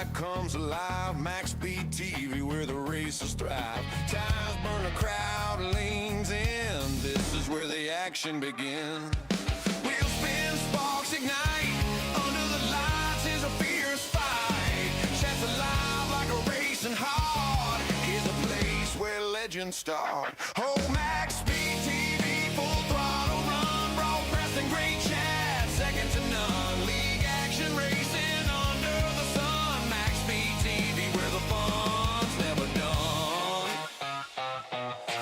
night comes alive. MaxspeedTV, where the races thrive. Tires burn, a crowd leans in. This is where the action begins. Wheels spin, sparks ignite. Under the lights is a fierce fight. Chats alive like a racing heart. Is a place where legends start. Oh, MaxspeedTV, full throttle run. Broadcasting great chat, second to none. League action racing under the sun. MaxspeedTV, where the fun's never done.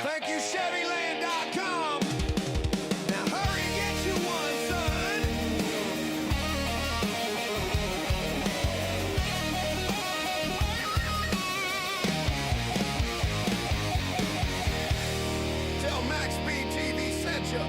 Thank you, Chevyland.com. Now hurry and get you one, son. Tell MaxspeedTV sent you.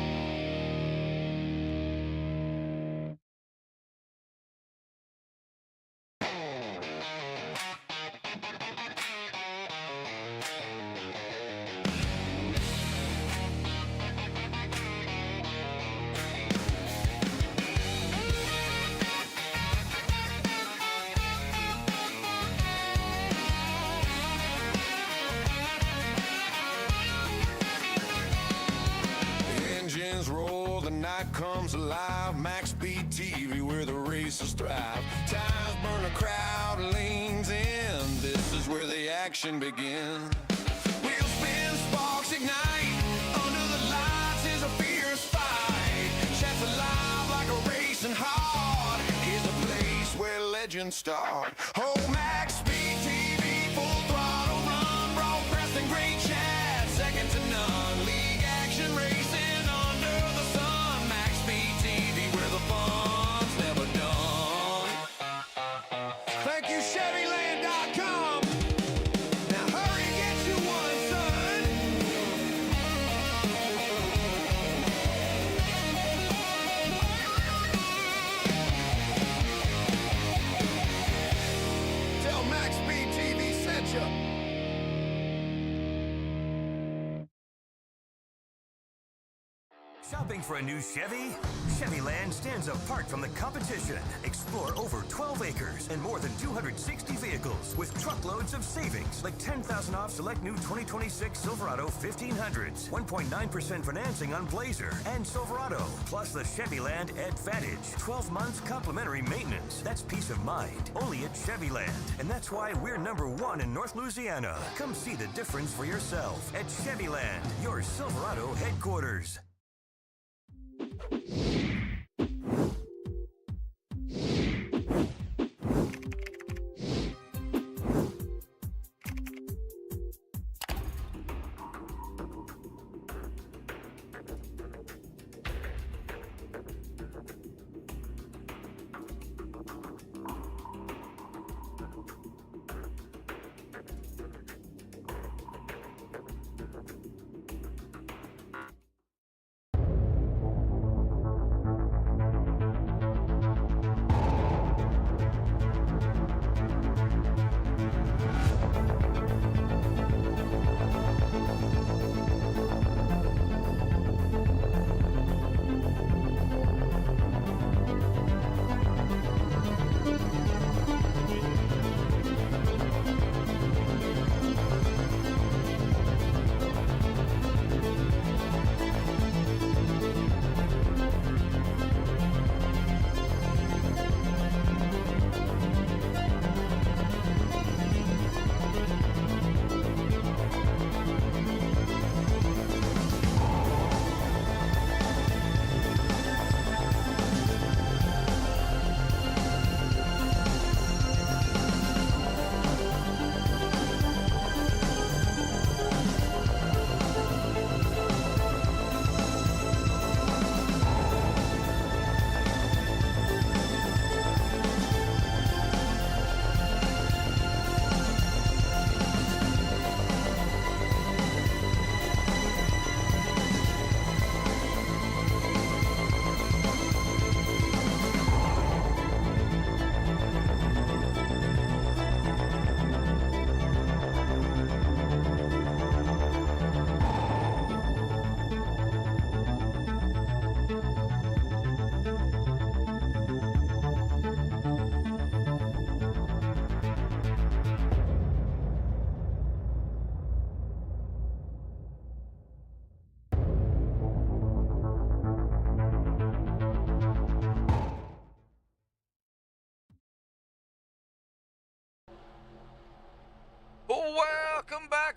Engines roar, the night comes alive. MaxspeedTV, where the races thrive. Tires burn, a crowd leans in. This is where the action begins. Wheels spin, sparks ignite. Under the lights is a fierce fight. Chats alive like a racing heart. Is a place where legends start. Oh, MaxspeedTV, full throttle run. Broadcasting great chat, second to none. League action racing under the sun. MaxspeedTV, where the fun's never done. Thank you, Chevyland.com. Now hurry and get you one, son. Tell MaxspeedTV sent you. Shopping for a new Chevy? Chevyland stands apart from the competition. Explore over 12 acres and more than 260 vehicles with truckloads of savings, like $10,000 off select new 2026 Silverado 1500s, 1.9% financing on Blazer and Silverado, plus the Chevyland Advantage, 12 months complimentary maintenance. That's peace of mind, only at Chevyland. And that's why we're #1 in North Louisiana. Come see the difference for yourself at Chevyland, your Silverado headquarters.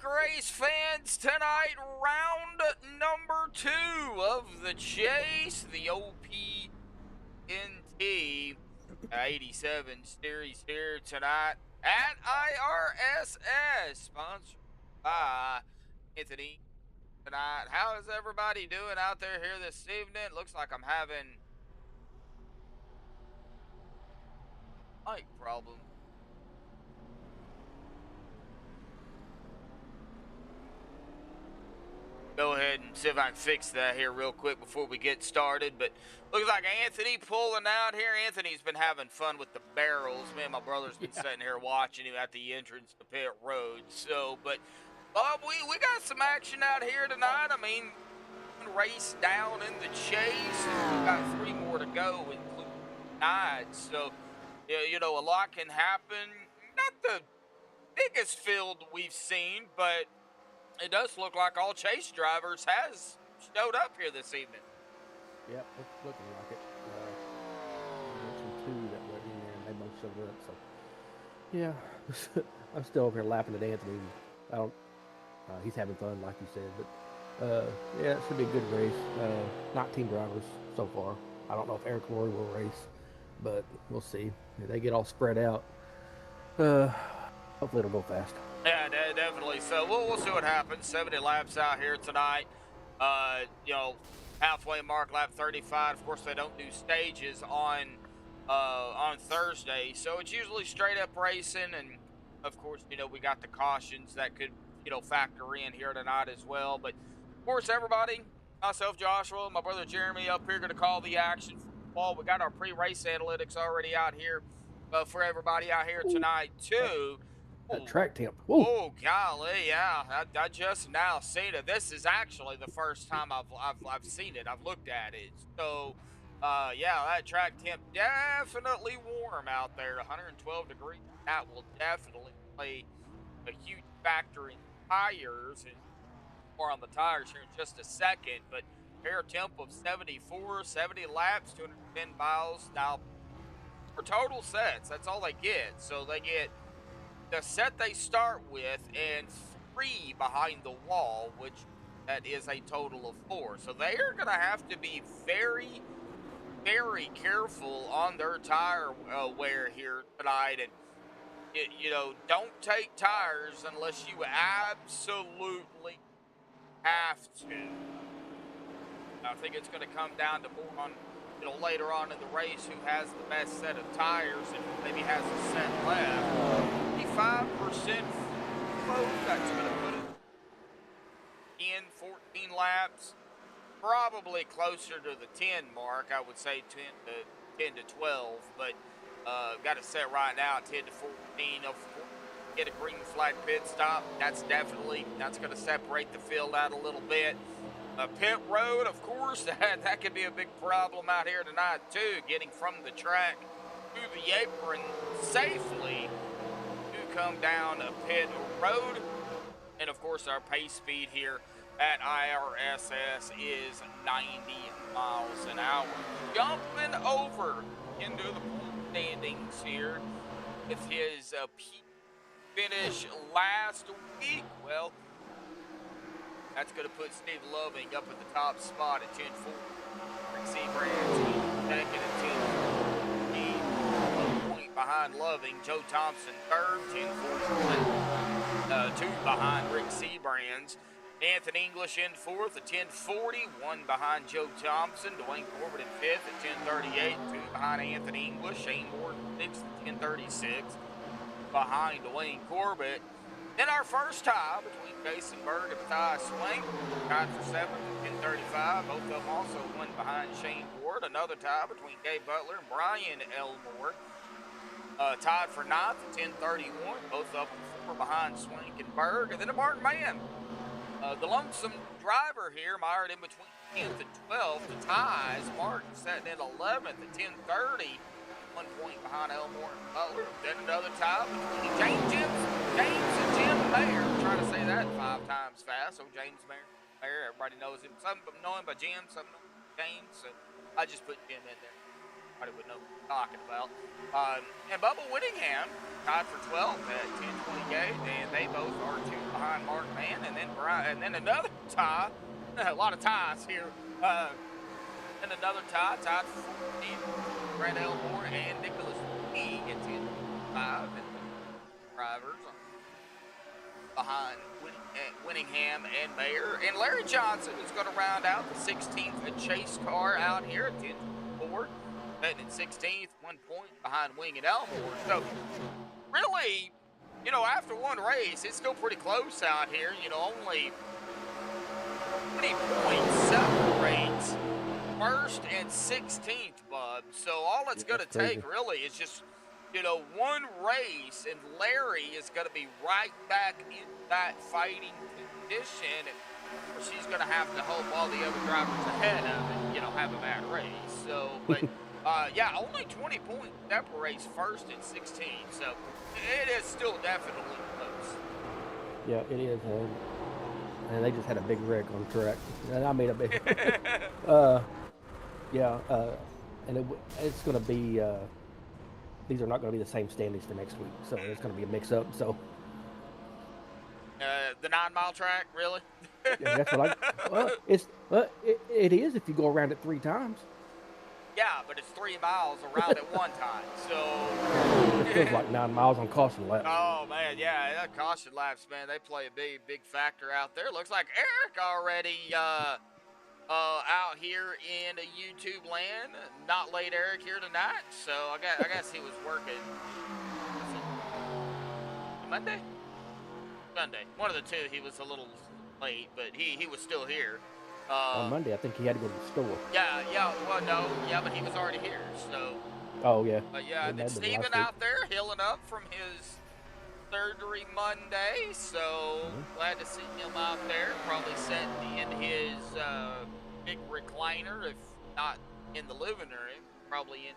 race fans, tonight round number 2 of the chase, the OPNT 87 series here tonight at IRSS, sponsored by Anthony tonight. How is everybody doing out there here this evening? Looks like I'm having mic problems. Go ahead and see if I can fix that here real quick before we get started. But looks like Anthony pulling out here. Anthony's been having fun with the barrels. Me and my brother's been sitting here watching him at the entrance to pit road. So, but Bob, we got some action out here tonight. I mean, race down in the chase. We've got 3 more to go, including tonight. So, you know, a lot can happen. Not the biggest field we've seen, but it does look like all chase drivers has showed up here this evening. Yep, it's looking like it. Mentioned 2 that were in there, and they both showed up. So, yeah, I'm still over here laughing at Anthony. I don't. He's having fun, like you said. But yeah, it should be a good race. Not team drivers so far. I don't know if Eric Roy will race, but we'll see. If they get all spread out, hopefully it'll go fast. Yeah, definitely. So we'll see what happens. 70 laps out here tonight. You know, halfway mark, lap 35. Of course, they don't do stages on Thursday, so it's usually straight up racing. And of course, you know, we got the cautions that could, you know, factor in here tonight as well. But of course, everybody, myself, Joshua, my brother Jeremy up here, going to call the action for football. We got our pre-race analytics already out here for everybody out here tonight too. That track temp. Whoa. Oh golly, yeah, I just now seen it. This is actually the first time I've seen it. I've looked at it. So, yeah, that track temp definitely warm out there. 112 degrees. That will definitely play a huge factor in tires, and more on the tires here in just a second. But air temp of 74, 70 laps, 210 miles. Now, for total sets, that's all they get. So they get the set they start with and 3 behind the wall, which that is a total of 4. So they are going to have to be very, very careful on their tire wear here tonight. And, you know, don't take tires unless you absolutely have to. I think it's going to come down to more on, you know, later on in the race who has the best set of tires and maybe has a set left. 5% flow, that's going to put it in 14 laps, probably closer to the 10 mark. I would say 10 to 12, but got it set right now at 10 to 14. Of course, get a green flag pit stop. That's going to separate the field out a little bit. Pit road, of course, that could be a big problem out here tonight too. Getting from the track to the apron safely. Come down a pit road, and of course our pace speed here at IRSS is 90 miles an hour. Jumping over into the standings here with his peak finish last week. Well, that's going to put Steve Loving up at the top spot at 10-4. Rick Seabrand second at 10-4. Behind Loving, Joe Thompson third, 10-4, 2 behind Rick Seabrands. Anthony English in fourth at 10-40, 1 behind Joe Thompson. Dwayne Corbett in fifth at 10-38, 2 behind Anthony English. Shane Ward sixth at 10-36, behind Dwayne Corbett. Then our first tie between Jason Berg and Matthias Swank, tied for 7th at 10-35. Both of them also 1 behind Shane Ward. Another tie between Gabe Butler and Brian Elmore. Tied for 9th at 10:31. Both of them 4 behind Swank and Berg. And then a Mark Mann, the lonesome driver here, mired in between 10th and 12th. The ties, Mark sitting at 11th at 10:30. 1 point behind Elmore and Butler. Then another tie between James and Jim Mayer. I'm trying to say that 5 times fast. So James Mayer, everybody knows him. Some of them know him by Jim, some know him by James. So I just put Jim in there. Everybody would know what I'm talking about. And Bubba Whittingham tied for 12th at 10:28, and they both are 2 behind Mark Mann. and then another tie. A lot of ties here. And another tie, tied for 14. Brad Elmore and Nicholas E at 10-5. And drivers behind Winningham and Mayer. And Larry Johnson is going to round out the 16th chase car out here at 10-4. Betting in 16th, 1 point behind Wing and Elmore. So, really, you know, after one race, it's still pretty close out here. You know, only 20 points separates first and 16th, bud. So all it's going to take really is just, you know, one race, and Larry is going to be right back in that fighting condition. And of course, he's going to have to hope all the other drivers ahead of it, you know, have a bad race. So, but yeah, only 20 points separates first and 16. So it is still definitely close. Yeah, it is. And they just had a big wreck on track. And I mean a big. Yeah, and it's going to be. These are not going to be the same standings for next week, so it's going to be a mix-up. So. The 9-mile track, really? Yeah, that's what it is if you go around it 3 times. Yeah, but it's 3 miles around at one time, so. It feels like 9 miles on caution laps. Oh man, yeah, that caution laps, man, they play a big factor out there. Looks like Eric already out here in YouTube land. Not late Eric here tonight, so I guess he was working. Monday? Sunday. One of the two. He was a little late, but he was still here. On Monday, I think he had to go to the store. Yeah, well, no, yeah, but he was already here, so. Oh, yeah. But yeah, and then Steven out there healing up from his surgery Monday, so glad to see him out there. Probably sitting in his big recliner, if not in the living room, probably in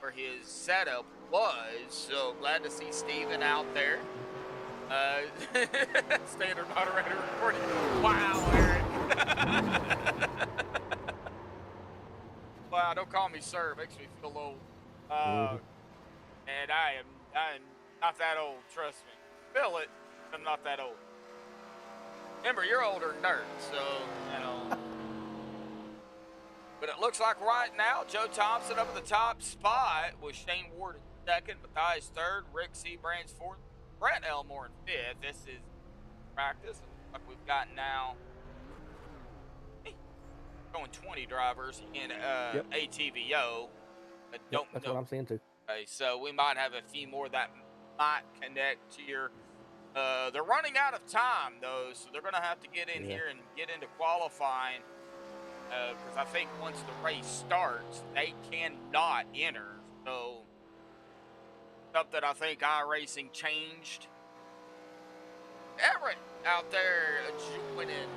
where his setup was. So glad to see Steven out there. Standard moderator recording. Wow, Eric. Wow, don't call me sir. It makes me feel old. And I am not that old, trust me. Feel it, I'm not that old. Remember, you're older than Dirt, so, you know. But it looks like right now, Joe Thompson up at the top spot with Shane Ward in second, Matthias third, Rick Seabrand's fourth, Brent Elmore in fifth. This is practice. Like we've got now going 20 drivers in ATVO. That's what I'm saying too. Okay, so we might have a few more that might connect here. They're running out of time though, so they're going to have to get in here and get into qualifying. Because I think once the race starts, they cannot enter. So something I think iRacing changed. Everett out there joining.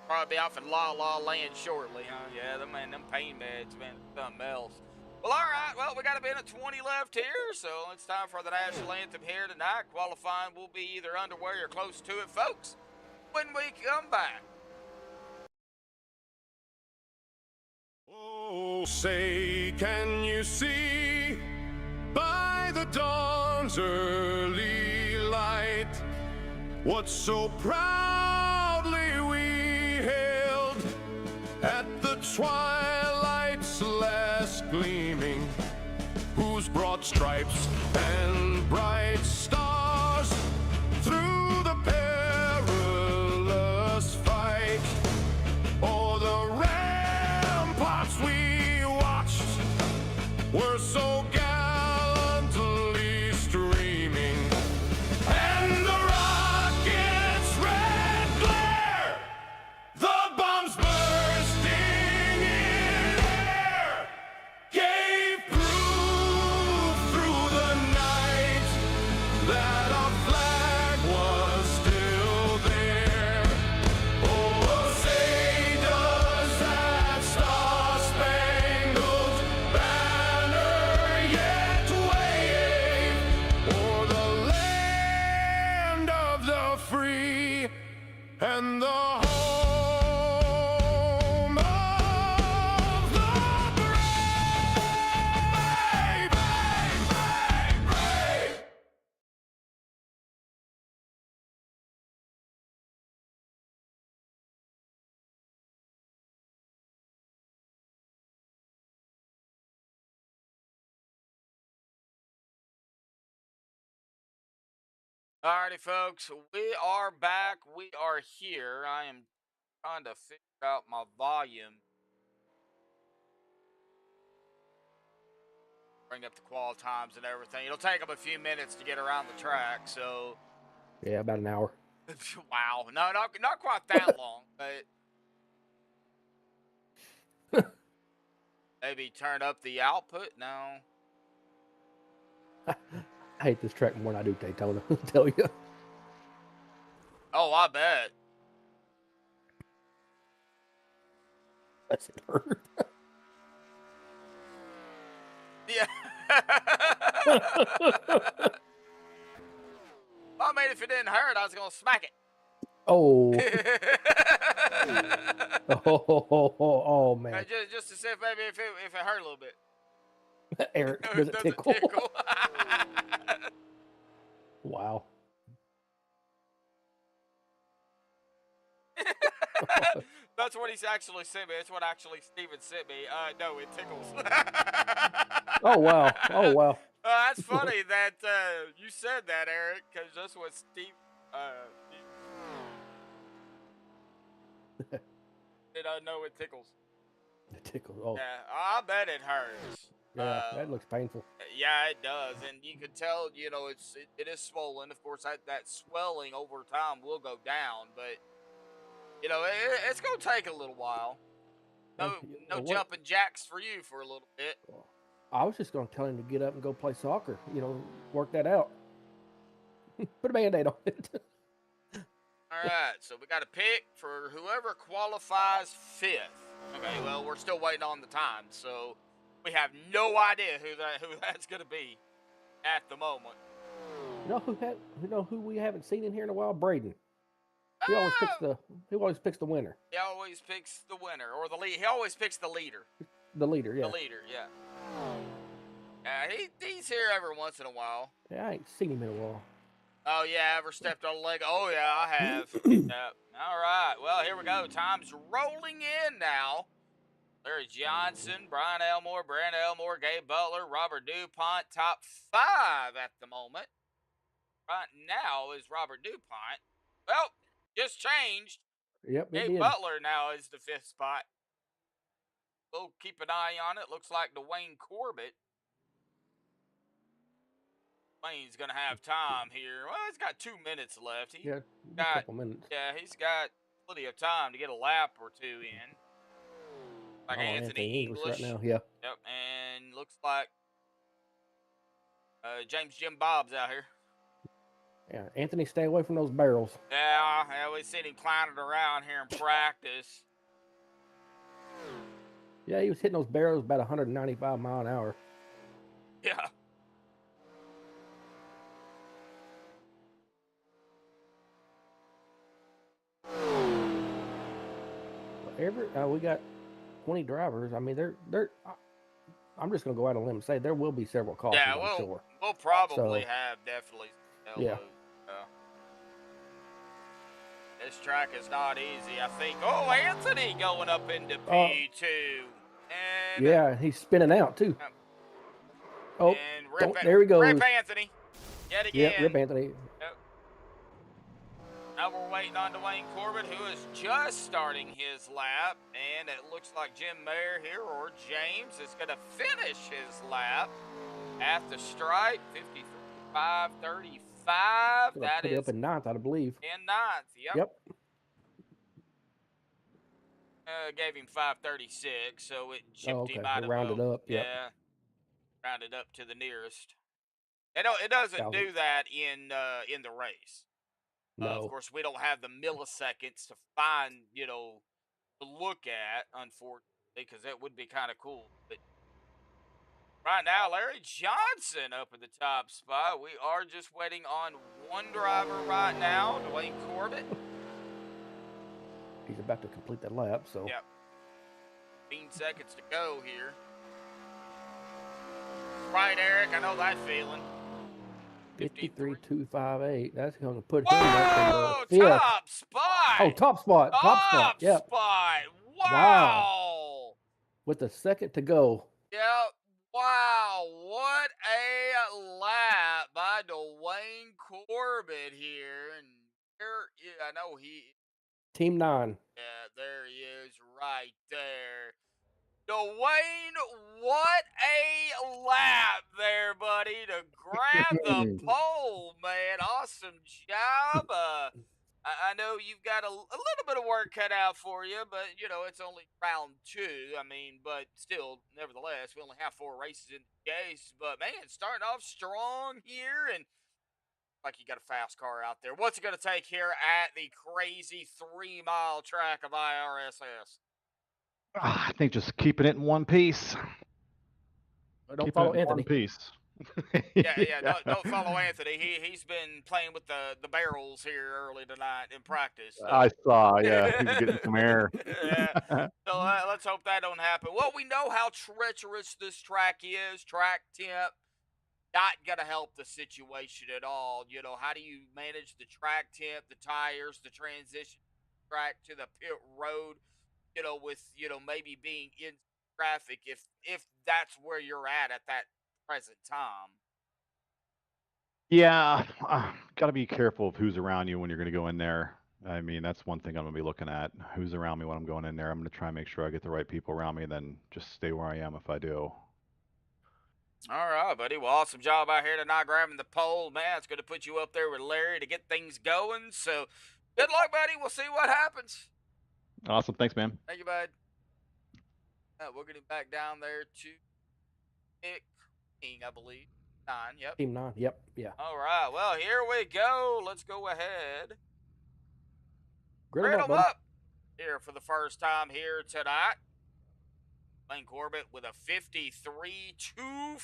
Probably be off in La La Land shortly, huh? Yeah, them pain meds, man, something else. Well, all right. Well, we got a minute 20 left here, so it's time for the national anthem here tonight. Qualifying will be either underway or close to it, folks, when we come back. Oh, say, can you see by the dawn's early light what so proudly we hailed at the twilight's last gleaming, whose broad stripes and bright stars through the perilous fight o'er the ramparts we watched were so gallantly streaming, and the rocket's red glare, the bombs bursting in air, gave proof through the night that our flag was still there. Oh, say does that Star Spangled Banner Alrighty, folks, we are back. We are here. I am trying to figure out my volume. Bring up the qual times and everything. It'll take them a few minutes to get around the track, so. Yeah, about an hour. Wow. No, not quite that long, but maybe turn up the output? No. I hate this track more than I do Daytona, I'll tell you. Oh, I bet. That's it hurt. Yeah. I mean, if it didn't hurt, I was going to smack it. Oh. Oh, man. Just to see if maybe if it hurt a little bit. Eric, No, does it it doesn't tickle? tickle. Wow. That's what he's actually sent me. That's what actually Steven sent me. No, it tickles. Oh, wow. Oh, wow. That's funny that you said that, Eric, because that's what Steve. Did I know it tickles? It tickles. Oh, Yeah, I bet it hurts. yeah, that looks painful. Yeah, it does, and you can tell. You know, it is swollen. Of course, that swelling over time will go down, but you know, it's gonna take a little while. No jumping jacks for you for a little bit. I was just going to tell him to get up and go play soccer. You know, work that out. Put a Band-Aid on it. All right, so we got a pick for whoever qualifies 5th. Okay, well, we're still waiting on the time, so we have no idea who that's gonna be at the moment. You know who we haven't seen in here in a while? Braden. He always picks the winner. He always picks the winner or the lead. He always picks the leader. The leader, yeah. The leader, yeah. He's here every once in a while. Yeah, I ain't seen him in a while. Oh yeah, ever stepped on a leg? Oh yeah, I have. Yep. All right. Well, here we go. Time's rolling in now. Larry Johnson, Brian Elmore, Brent Elmore, Gabe Butler, Robert DuPont, top 5 at the moment. Right now is Robert DuPont. Well, just changed. Yep, Gabe Butler now is the 5th spot. We'll keep an eye on it. Looks like Dwayne Corbett. Dwayne's going to have time here. Well, he's got 2 minutes left. A couple minutes. Yeah, he's got plenty of time to get a lap or 2 in. Like Anthony English right now, yeah. Yep, and looks like James Jim Bob's out here. Yeah, Anthony, stay away from those barrels. Yeah, we've seen him clowning around here in practice. Yeah, he was hitting those barrels about 195 mile an hour. Yeah. We got 20 drivers. I mean, I'm just gonna go out on a limb and say there will be several cautions. Yeah, I'm sure. We'll probably have definitely. Yeah. This track is not easy, I think. Oh, Anthony going up into P2. And yeah, he's spinning out too. Oh, and there he goes. Rip Anthony. Yet again. Yeah, Rip Anthony. Yep. Now we're waiting on Dwayne Corbett, who is just starting his lap. And it looks like Jim Mayer here, or James, is going to finish his lap at the stripe. 53.535. That is up in 9th, I believe. in 9th, yep. Gave him 536, so it chipped him out of rounded up. Yeah, rounded up to the nearest. It doesn't do that in the race. No. Of course, we don't have the milliseconds to find, to look at, unfortunately, because that would be kind of cool. But right now, Larry Johnson up at the top spot. We are just waiting on one driver right now, Dwayne Corbett. He's about to complete that lap, so. Yep. 15 seconds to go here. Right, Eric, I know that feeling. 53.258. That's going to put him up in the 5th. Top spot. Oh, top spot. Top spot. Yep. Wow. With a second to go. Yep. Wow. What a lap by Dwayne Corbett. Corbett here, and I know he. Team 9. Yeah, there he is, right there. Dwayne, what a lap there, buddy, to grab the pole, man. Awesome job. I know you've got a little bit of work cut out for you, but, it's only round 2. I mean, but still, nevertheless, we only have 4 races in the case. But, man, starting off strong here, and like you got a fast car out there. What's it going to take here at the crazy 3-mile track of IRSS? I think just keeping it in one piece. Don't Keeping follow it in one Anthony. piece. Yeah. Don't follow Anthony. He's been playing with the barrels here early tonight in practice. So. I saw, yeah, he's getting some air. Yeah. So let's hope that don't happen. Well, we know how treacherous this track is. Track temp not gonna help the situation at all. How do you manage the track temp, the tires, the transition track to the pit road? With maybe being in traffic if that's where you're at that present time. Yeah, got to be careful of who's around you when you're going to go in there. I mean, that's one thing I'm going to be looking at. Who's around me when I'm going in there? I'm going to try and make sure I get the right people around me, and then just stay where I am if I do. All right, buddy. Well, awesome job out here tonight grabbing the pole. Man, it's going to put you up there with Larry to get things going. So, good luck, buddy. We'll see what happens. Awesome. Thanks, man. Thank you, bud. We're getting back down there to Nick King, I believe. 9, yep. Team 9, yep, yeah. All right, well, here we go. Let's go ahead. Grid them up here for the first time here tonight. Dwayne Corbett with a 53.259.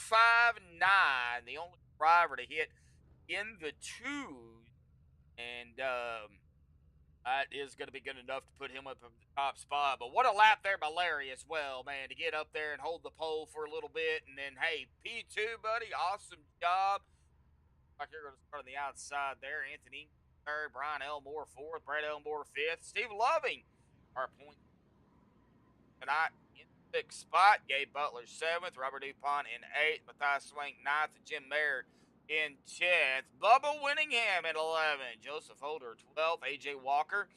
The only driver to hit in the 2s. And that is going to be good enough to put him up in the top spot. But what a lap there by Larry as well, man, to get up there and hold the pole for a little bit. And then, hey, P2, buddy, awesome job. Like you're going to start on the outside there. Anthony third, Brian Elmore 4th, Brett Elmore 5th. Steve Loving, our point tonight in the 6th spot. Gabe Butler 7th, Robert DuPont in 8th, Matthias Swank 9th, and Jim Mayer in 10th. Bubba Winningham at 11th. Joseph Holder 12th. A.J. Walker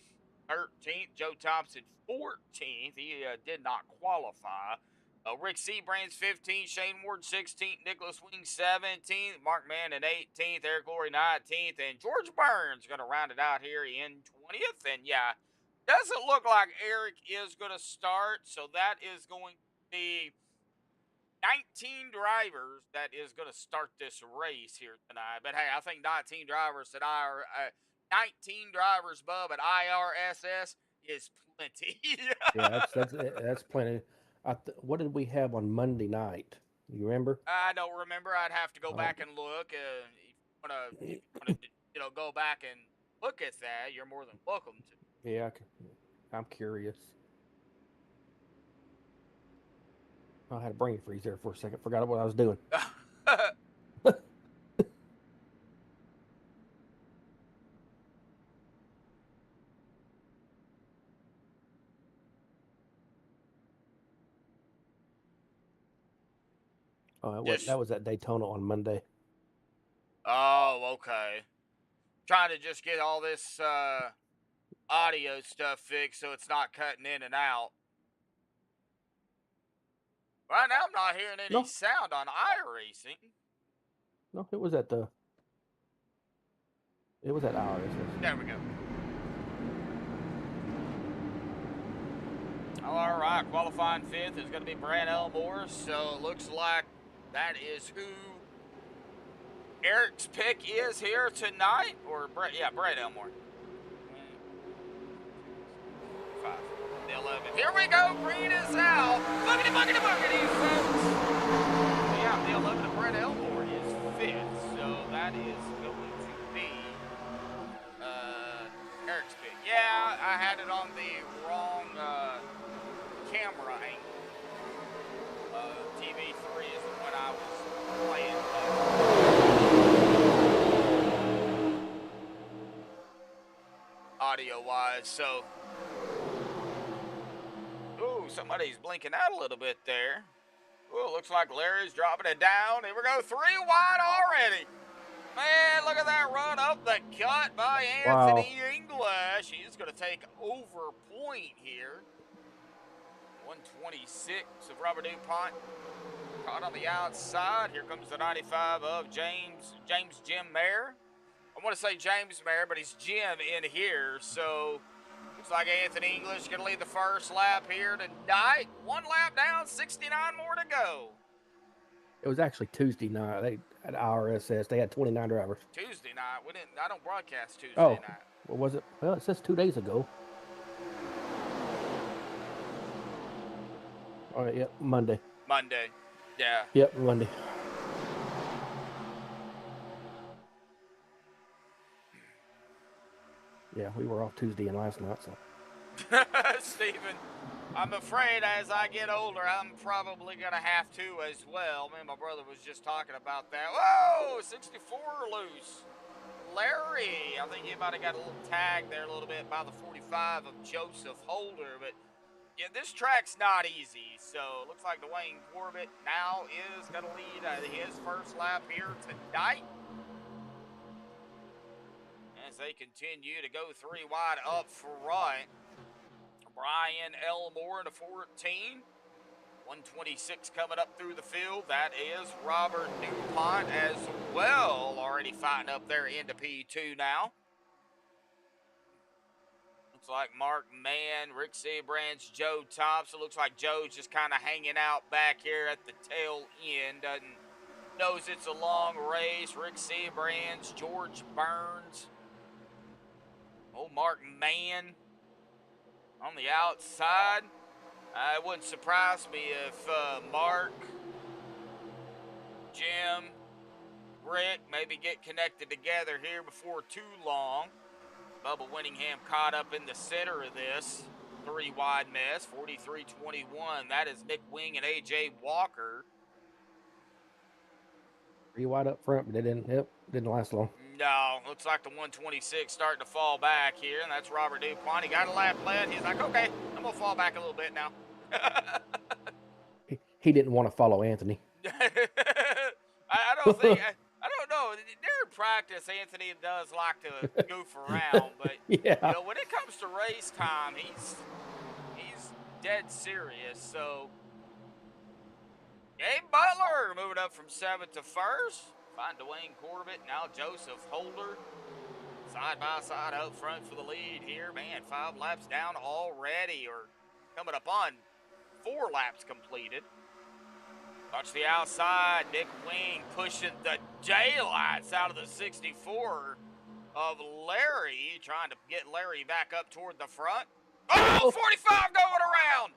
13th. Joe Thompson 14th. He did not qualify. Rick Seabrands 15th. Shane Ward 16th. Nicholas Wing 17th. Mark Mann 18th. Eric Laurie 19th. And George Burns going to round it out here in 20th. And yeah, doesn't look like Eric is going to start. So that is going to be 19 drivers that is going to start this race here tonight. But hey, I think 19 drivers at 19 drivers, Bub, at IRSS is plenty. Yeah, that's plenty. What did we have on Monday night? You remember? I don't remember. I'd have to go back and look. If you want to, go back and look at that, you're more than welcome to. Yeah, I'm curious. I had a brain freeze there for a second. Forgot what I was doing. Oh, that was at Daytona on Monday. Oh, okay. Trying to just get all this audio stuff fixed so it's not cutting in and out. Right now, I'm not hearing any sound on iRacing. No, it was at IRSS. There we go. All right, qualifying 5th is going to be Brad Elmore, so it looks like that is who Eric's pick is here tonight, or Brett Elmore. 5, the 11. Here we go, green is out. Buggity, buggity, buggity, folks. Yeah, the 11 of Brett Elmore is 5th, so that is going to be Eric's pick. Yeah, I had it on the wrong camera angle. TV3 is the one I was playing. Audio-wise, so. Ooh, somebody's blinking out a little bit there. Ooh, looks like Larry's dropping it down. Here we go, 3 wide already. Man, look at that run up the cut by Wow. Anthony English. He's going to take over point here. 126 of Robert DuPont. Caught on the outside. Here comes the 95 of James Jim Mayer. I want to say James Mayer, but he's Jim in here. So looks like Anthony English going to lead the first lap here tonight. 1 lap down, 69 more to go. It was actually Tuesday night. They at IRSS. They had 29 drivers. Tuesday night. We didn't. I don't broadcast Tuesday Oh, night. what was it? Well, it says 2 days ago. All right, yep, Monday. Monday. Yeah. Yep, Monday. Yeah, we were off Tuesday and last night, so. Stephen, I'm afraid as I get older, I'm probably going to have to as well. Me and my brother was just talking about that. Whoa, 64 loose. Larry, I think he might have got a little tag there a little bit by the 45 of Joseph Holder, but yeah, this track's not easy. So it looks like Dwayne Corbett now is going to lead his first lap here tonight. As they continue to go 3 wide up front. Brian Elmore to 14. 126 coming up through the field. That is Robert DuPont as well. Already fighting up there into P2 now. Looks like Mark Mann, Rick Seabrands, Joe Thompson. Looks like Joe's just kind of hanging out back here at the tail end. Knows it's a long race. Rick Seabrands, George Burns. Oh, Mark Mann on the outside. It wouldn't surprise me if Mark, Jim, Rick maybe get connected together here before too long. Bubba Winningham caught up in the center of this 3 wide mess, 43-21. That is Nick Wing and A.J. Walker. 3 wide up front, but they didn't last long. No, looks like the 126 starting to fall back here, and that's Robert DuPont. He got a lap left. He's like, okay, I'm going to fall back a little bit now. He didn't want to follow Anthony. I don't think, I don't know. During practice, Anthony does like to goof around, but Yeah. you know, when it comes to race time, he's dead serious. So, Gabe Butler moving up from 7th to 1st. Find Dwayne Corbett, now Joseph Holder. Side by side up front for the lead here. Man, 5 laps down already, or coming up on 4 laps completed. Watch the outside. Nick Wing pushing the daylights out of the 64 of Larry. Trying to get Larry back up toward the front. Oh, 45 going around.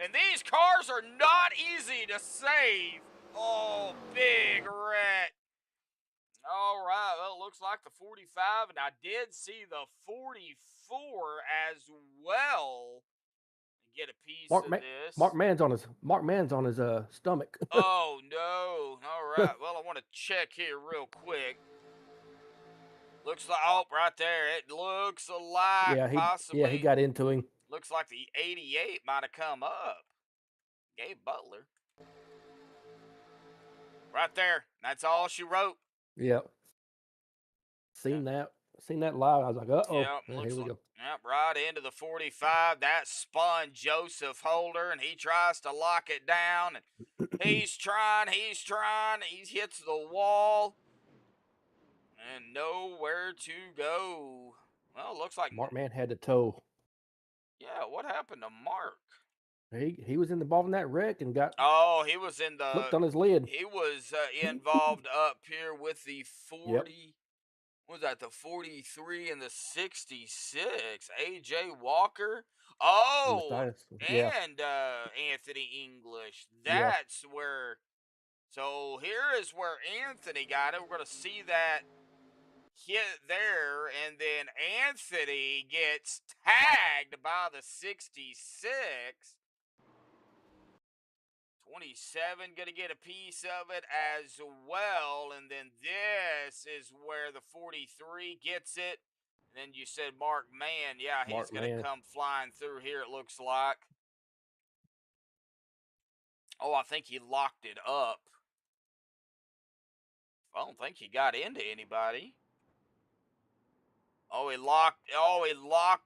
And these cars are not easy to save. Oh, big wreck. All right, well, it looks like the 45, and I did see the 44 as well. Get a piece of this. Mark Mann's on his stomach. Oh, no. All right, well, I want to check here real quick. Looks like, oh, right there. It looks like possibly. Yeah, he got into him. Looks like the 88 might have come up. Gabe Butler. Right there. That's all she wrote. Yep. Seen that live. I was like, uh-oh. Yep, here looks we like, go. yep, right into the 45. That spun Joseph Holder, and he tries to lock it down. And he's trying. He hits the wall. And nowhere to go. Well, it looks like Mark Mann had to tow. Yeah, what happened to Mark? He was involved in that wreck and got. Oh, he was in the. Flipped on his lid. He was involved up here with the 40. Yep. What was that? The 43 and the 66. A.J. Walker. Oh, yeah. and Anthony English. That's where. So here is where Anthony got it. We're going to see that hit there, and then Anthony gets tagged by the 66. 27 going to get a piece of it as well, and then this is where the 43 gets it. And then you said Mark Mann. Yeah, he's going to come flying through here, it looks like. Oh, I think he locked it up. I don't think he got into anybody. Oh, he locked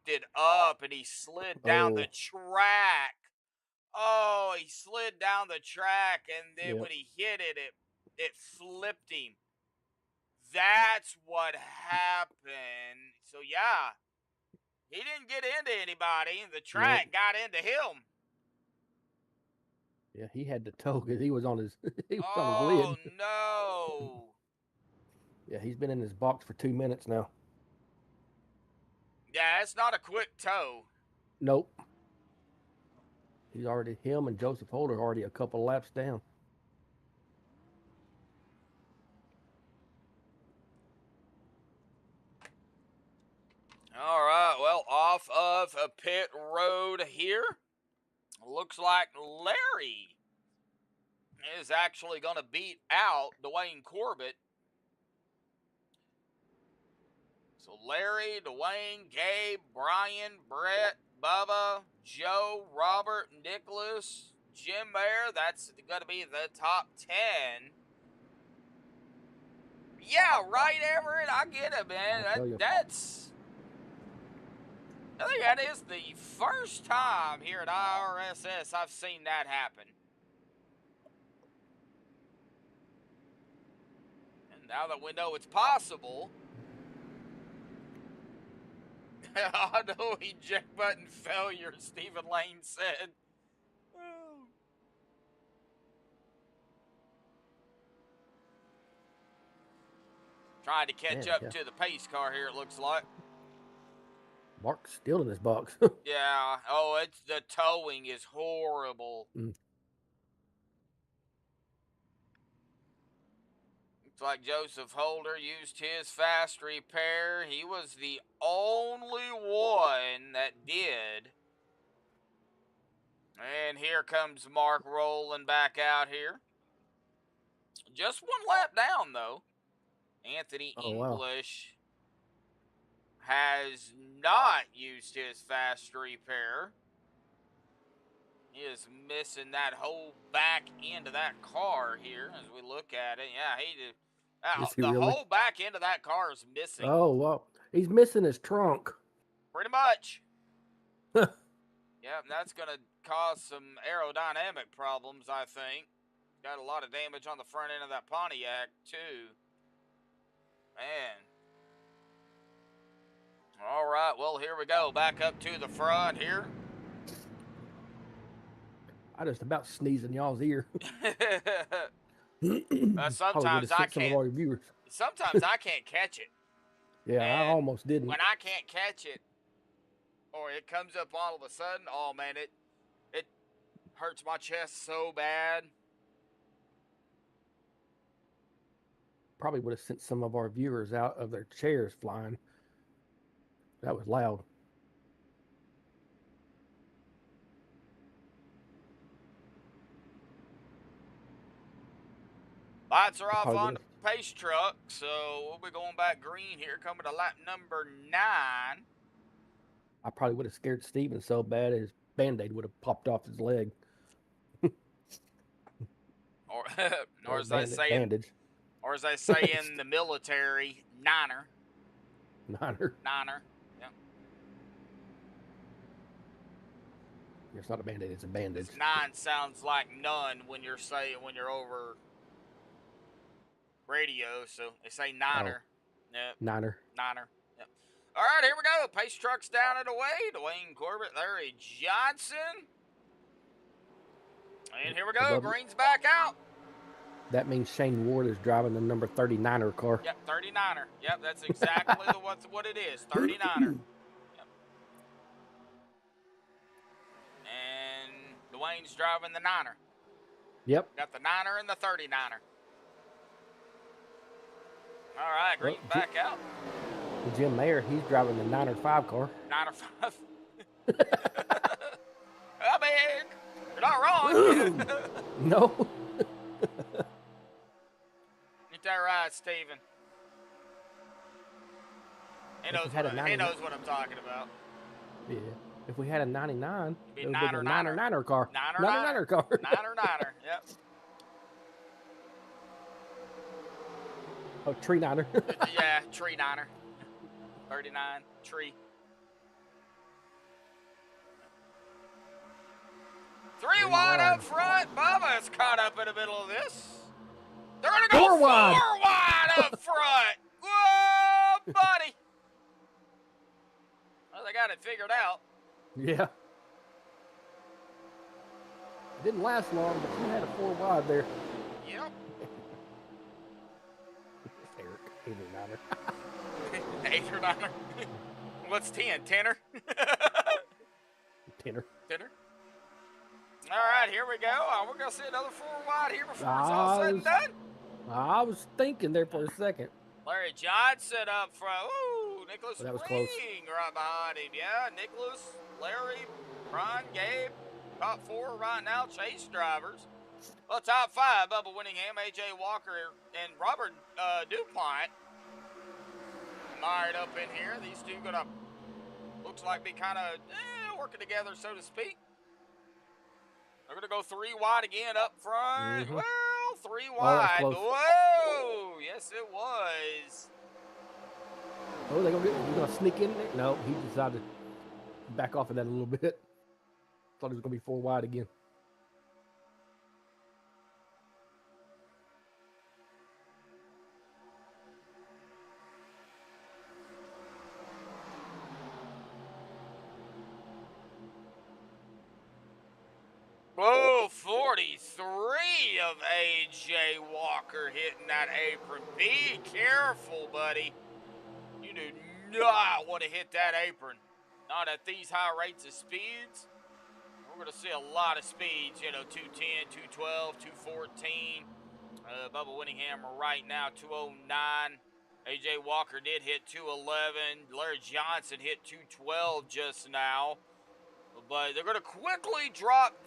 it up, and he slid down the track. Oh, he slid down the track, and then when he hit it, it flipped him. That's what happened. So, yeah, he didn't get into anybody. The track got into him. Yeah, he had to tow because he was on his on his lid. Oh, no. Yeah, he's been in his box for 2 minutes now. Yeah, it's not a quick tow. Nope. Him and Joseph Holder are already a couple laps down. All right, well, off of a pit road here, looks like Larry is actually going to beat out Dwayne Corbett. So Larry, Dwayne, Gabe, Brian, Brett, Bubba, Joe, Robert, Nicholas, Jim Mayer, that's going to be the top 10. Yeah, right, Everett, I get it, man. I think that is the first time here at IRSS I've seen that happen. And now that we know it's possible, I know eject button failure, Stephen Lane said. Trying to catch up to the pace car here, it looks like. Mark's still in his box. Yeah. Oh, the towing is horrible. Looks like Joseph Holder used his fast repair. He was the only one that did. And here comes Mark rolling back out here. Just one lap down, though. Anthony English has not used his fast repair. He is missing that whole back end of that car here as we look at it. Yeah, he did. Whole back end of that car is missing. Oh, wow. He's missing his trunk. Pretty much. Yeah, that's going to cause some aerodynamic problems, I think. Got a lot of damage on the front end of that Pontiac, too. Man. All right, well, here we go. Back up to the front here. I just about sneezed in y'all's ear. Sometimes I can't. Sometimes I can't catch it. Yeah, and I almost didn't. When I can't catch it, or it comes up all of a sudden, oh man, it hurts my chest so bad. Probably would have sent some of our viewers out of their chairs flying. That was loud. Lights are off on the pace truck, so we'll be going back green here, coming to lap number 9. I probably would have scared Steven so bad his Band-Aid would have popped off his leg. or as they say, or as they say in the military, niner. Niner. Yep. It's not a Band-Aid, it's a bandage. 9 sounds like none when you're over radio, so they say niner. Yep. Niner. Yep. All right, here we go. Pace truck's down and away. Dwayne Corbett, Larry Johnson. And here we go. Green's back out. That means Shane Ward is driving the number 39er car. Yep, 39er. Yep, that's exactly what it is. 39er. Yep. And Dwayne's driving the 9er. Yep. Got the 9er and the 39er. All right, Green back out. Jim Mayer, he's driving the 9 or 5 car. 9 or 5. I mean, you're not wrong. No. Get that right, Steven. He knows what I'm talking about. Yeah. If we had a 99, it would be be the 9er car. 9er car. 9er, yep. Oh, tree niner. Yeah, tree niner. 39, tree. 3 wide up front. Bubba's caught up in the middle of this. They're going to go 4 wide up front. Whoa, buddy. Well, they got it figured out. Yeah. It didn't last long, but you had a 4 wide there. Yep. Eric, 8 or 9er. 8 or 9er. What's 10? 10er? 10er. 10er? All right, here we go. We're going to see another 4 wide here before it's all said and done. I was thinking there for a second. Larry Johnson up front. Ooh, Nicholas that was Ring close. right behind him. Yeah, Nicholas, Larry, Brian, Gabe. Top 4 right now, chase drivers. Well, top 5, Bubba Winningham, A.J. Walker, and Robert DuPont. Mired up in here. These two going to, looks like, be kind of working together, so to speak. They're going to go 3 wide again up front. Well, 3 wide. Whoa! Yes, it was. Oh, they're going to sneak in there? No, he decided to back off of that a little bit. Thought it was going to be 4 wide again. Whoa, 43 of A.J. Walker hitting that apron. Be careful, buddy. You do not want to hit that apron. Not at these high rates of speeds. We're going to see a lot of speeds, 210, 212, 214. Bubba Winningham right now, 209. A.J. Walker did hit 211. Larry Johnson hit 212 just now. But they're going to quickly drop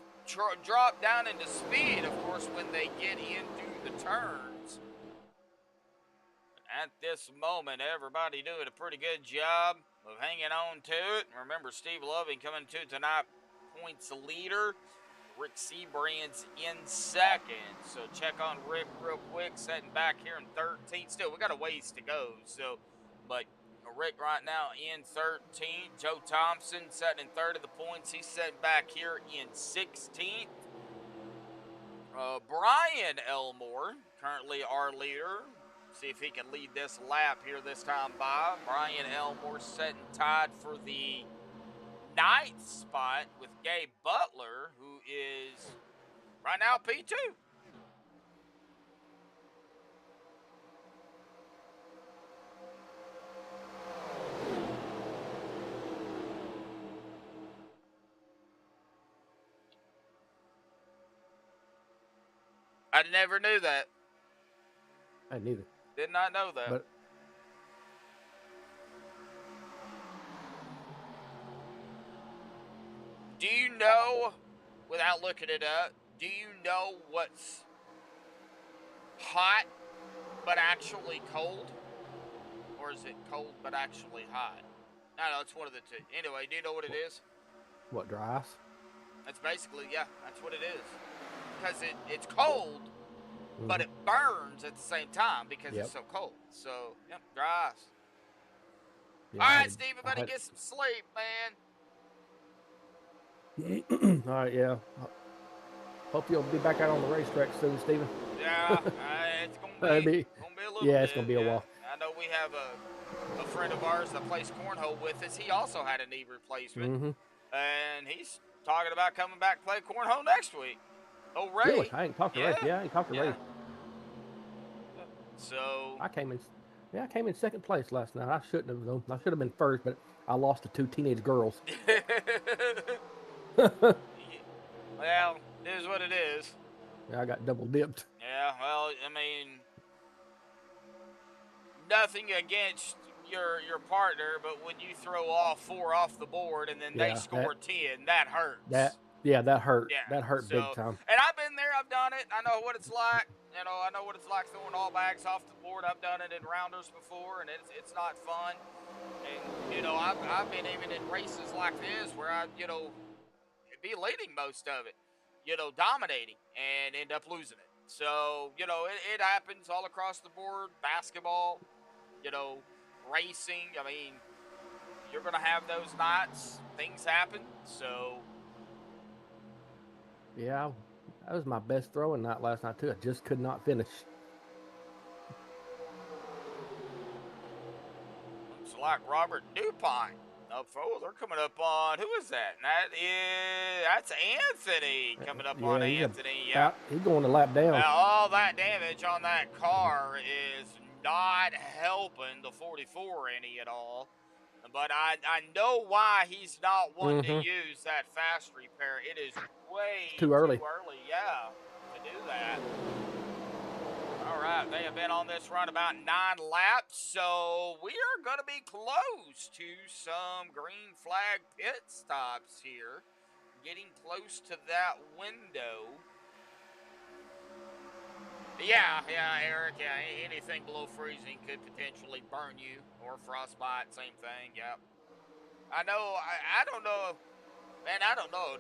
down into speed, of course, when they get into the turns. At this moment, everybody doing a pretty good job of hanging on to it. Remember, Steve Loving coming to tonight, points leader. Rick Seabrand's in second. So check on Rick real quick, setting back here in 13th. Still, we got a ways to go. So, but Rick right now in 13th. Joe Thompson setting in third of the points. He's setting back here in 16th. Brian Elmore, currently our leader. See if he can lead this lap here this time by. Brian Elmore setting tied for the 9th spot with Gabe Butler, who is right now P2. I never knew that. I neither. Did not know that. But do you know, without looking it up, do you know what's hot but actually cold? Or is it cold but actually hot? I know, it's one of the two. Anyway, do you know what it is? what, dry ice? That's basically, yeah, that's what it is. Because it's cold, but it burns at the same time because it's so cold. So, yep, dry ice. Yeah, All right, Steve, everybody get some sleep, man. All right, yeah. Hope you'll be back out on the racetrack soon, Steven. Yeah, it's gonna be a little bit. It's gonna be a while. I know we have a friend of ours that plays cornhole with us. He also had a knee replacement, and he's talking about coming back to play cornhole next week. Oh, Ray. Really? I ain't talked to Ray. Yeah, I ain't talked to Ray. So I came in second place last night. I shouldn't have though. I should have been first, but I lost to 2 teenage girls. Well, it is what it is. Yeah, I got double dipped. Yeah, well, I mean, nothing against your partner, but when you throw all 4 off the board and then they score 10, that hurts. That hurt. Yeah, that hurt big time. And I've been there. I've done it. I know what it's like. I know what it's like throwing all bags off the board. I've done it in rounders before, and it's not fun. And I've been even in races like this where I be leading most of it, dominating, and end up losing it. So, you know, it happens all across the board. Basketball, you know, racing. I mean, you're going to have those nights. Things happen. So, Yeah, that was my best throwing night last night too. I just could not finish. looks like Robert DuPont up forward. They're coming up on, who is that? That's Anthony coming up on Anthony. Yeah. He's going a lap down. Now, all that damage on that car is not helping the 44 any at all. But I know why he's not wanting to use that fast repair. It is way too early. Yeah, to do that. All right, they have been on this run about 9 laps, so we are going to be close to some green flag pit stops here. Getting close to that window. Yeah, Eric, yeah, anything below freezing could potentially burn you, or frostbite, same thing, yeah. I know, I don't know, man, I don't know,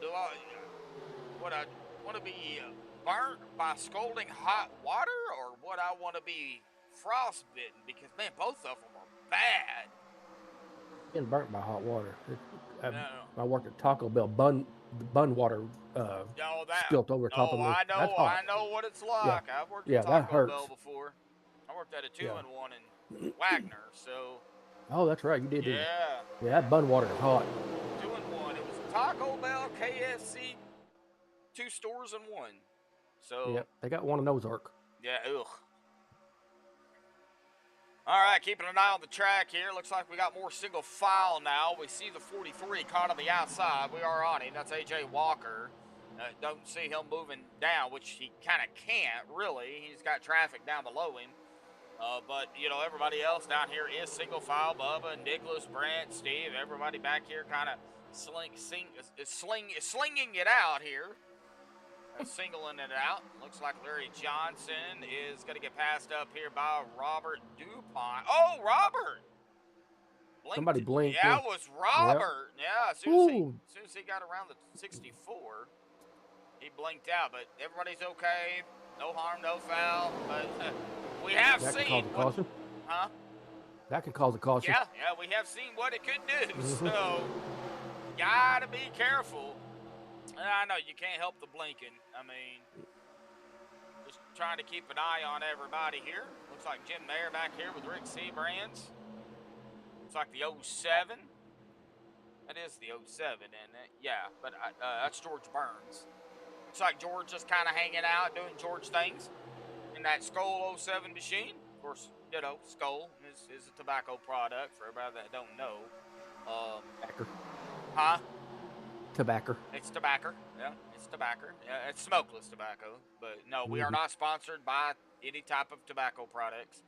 would I want to be burnt by scalding hot water, or would I want to be frostbitten? Because, man, both of them are bad. Getting burnt by hot water. No. I worked at Taco Bell. Bun water spilt over top of me. I know what it's like. Yeah. I've worked at Taco Bell before. I worked at a 2-in-1 in Wagner, so. Oh, that's right. You did. Yeah. Yeah, that bun water is hot. 2-in-1. It was Taco Bell, KFC, 2 stores in 1. So. Yeah, they got one in Ozark. Yeah, ugh. All right, keeping an eye on the track here. Looks like we got more single file now. We see the 43 caught on the outside. We are on him. That's A.J. Walker. Don't see him moving down, which he kind of can't, really. He's got traffic down below him. But, you know, everybody else down here is single file. Bubba, Nicholas, Brent, Steve, everybody back here kind of slinging it out here. Singling it out. Looks like Larry Johnson is going to get passed up here by Robert DuPont. Oh, Robert! Somebody blinked. Yeah, it was Robert. Yep. Yeah, as soon as he got around the 64, he blinked out. But everybody's okay. No harm, no foul. But we have that seen. Can cause a caution. Huh? That can cause a caution. Yeah, we have seen what it could do. So, gotta be careful. I know you can't help the blinking. I mean, just trying to keep an eye on everybody here. Looks like Jim Mayer back here with Rick Seabrands. Looks like the 07. That is the 07, isn't it? Yeah, but that's George Burns. Looks like George just kind of hanging out, doing George things in that Skull 07 machine. Of course, you know, Skull is a tobacco product for everybody that don't know. Tobacco. Huh? Tobacco. It's tobacco. Yeah, it's tobacco. Yeah, it's smokeless tobacco. But no, we are not sponsored by any type of tobacco products.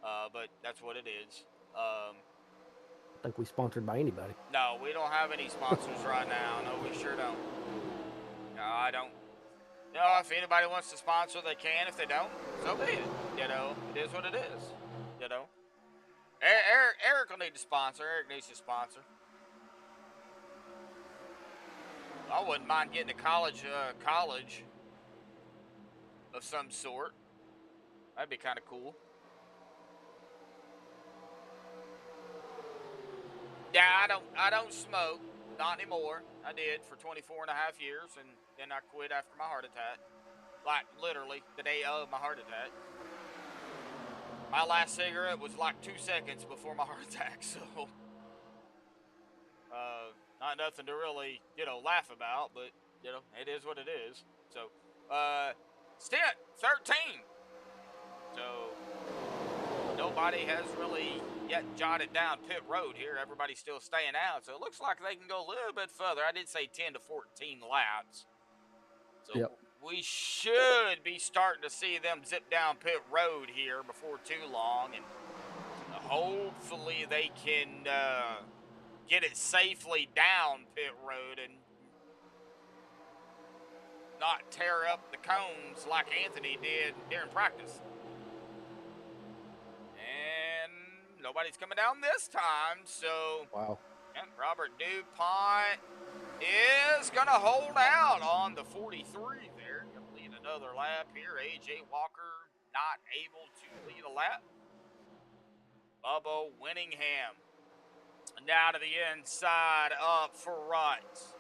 But that's what it is. I think we sponsored by anybody. No, we don't have any sponsors right now. No, we sure don't. No, I don't. You know, if anybody wants to sponsor, they can. If they don't, so be it. You know, it is what it is. You know. Eric will need to sponsor. Eric needs to sponsor. I wouldn't mind getting a college of some sort. That'd be kind of cool. Yeah, I don't smoke, not anymore. I did for 24 and a half years, and then I quit after my heart attack. Like, literally, the day of my heart attack. My last cigarette was like 2 seconds before my heart attack, so... not nothing to really, you know, laugh about, but, you know, it is what it is. So, stint 13. So, nobody has really yet jotted down pit road here. Everybody's still staying out. So, it looks like they can go a little bit further. I did say 10 to 14 laps. So, we should be starting to see them zip down pit road here before too long. And hopefully they can... get it safely down pit road and not tear up the cones like Anthony did during practice. And nobody's coming down this time, so... Wow. And Robert DuPont is going to hold out on the 43 there. I believe another lap here. AJ Walker not able to lead a lap. Bubba Winningham now to the inside up front.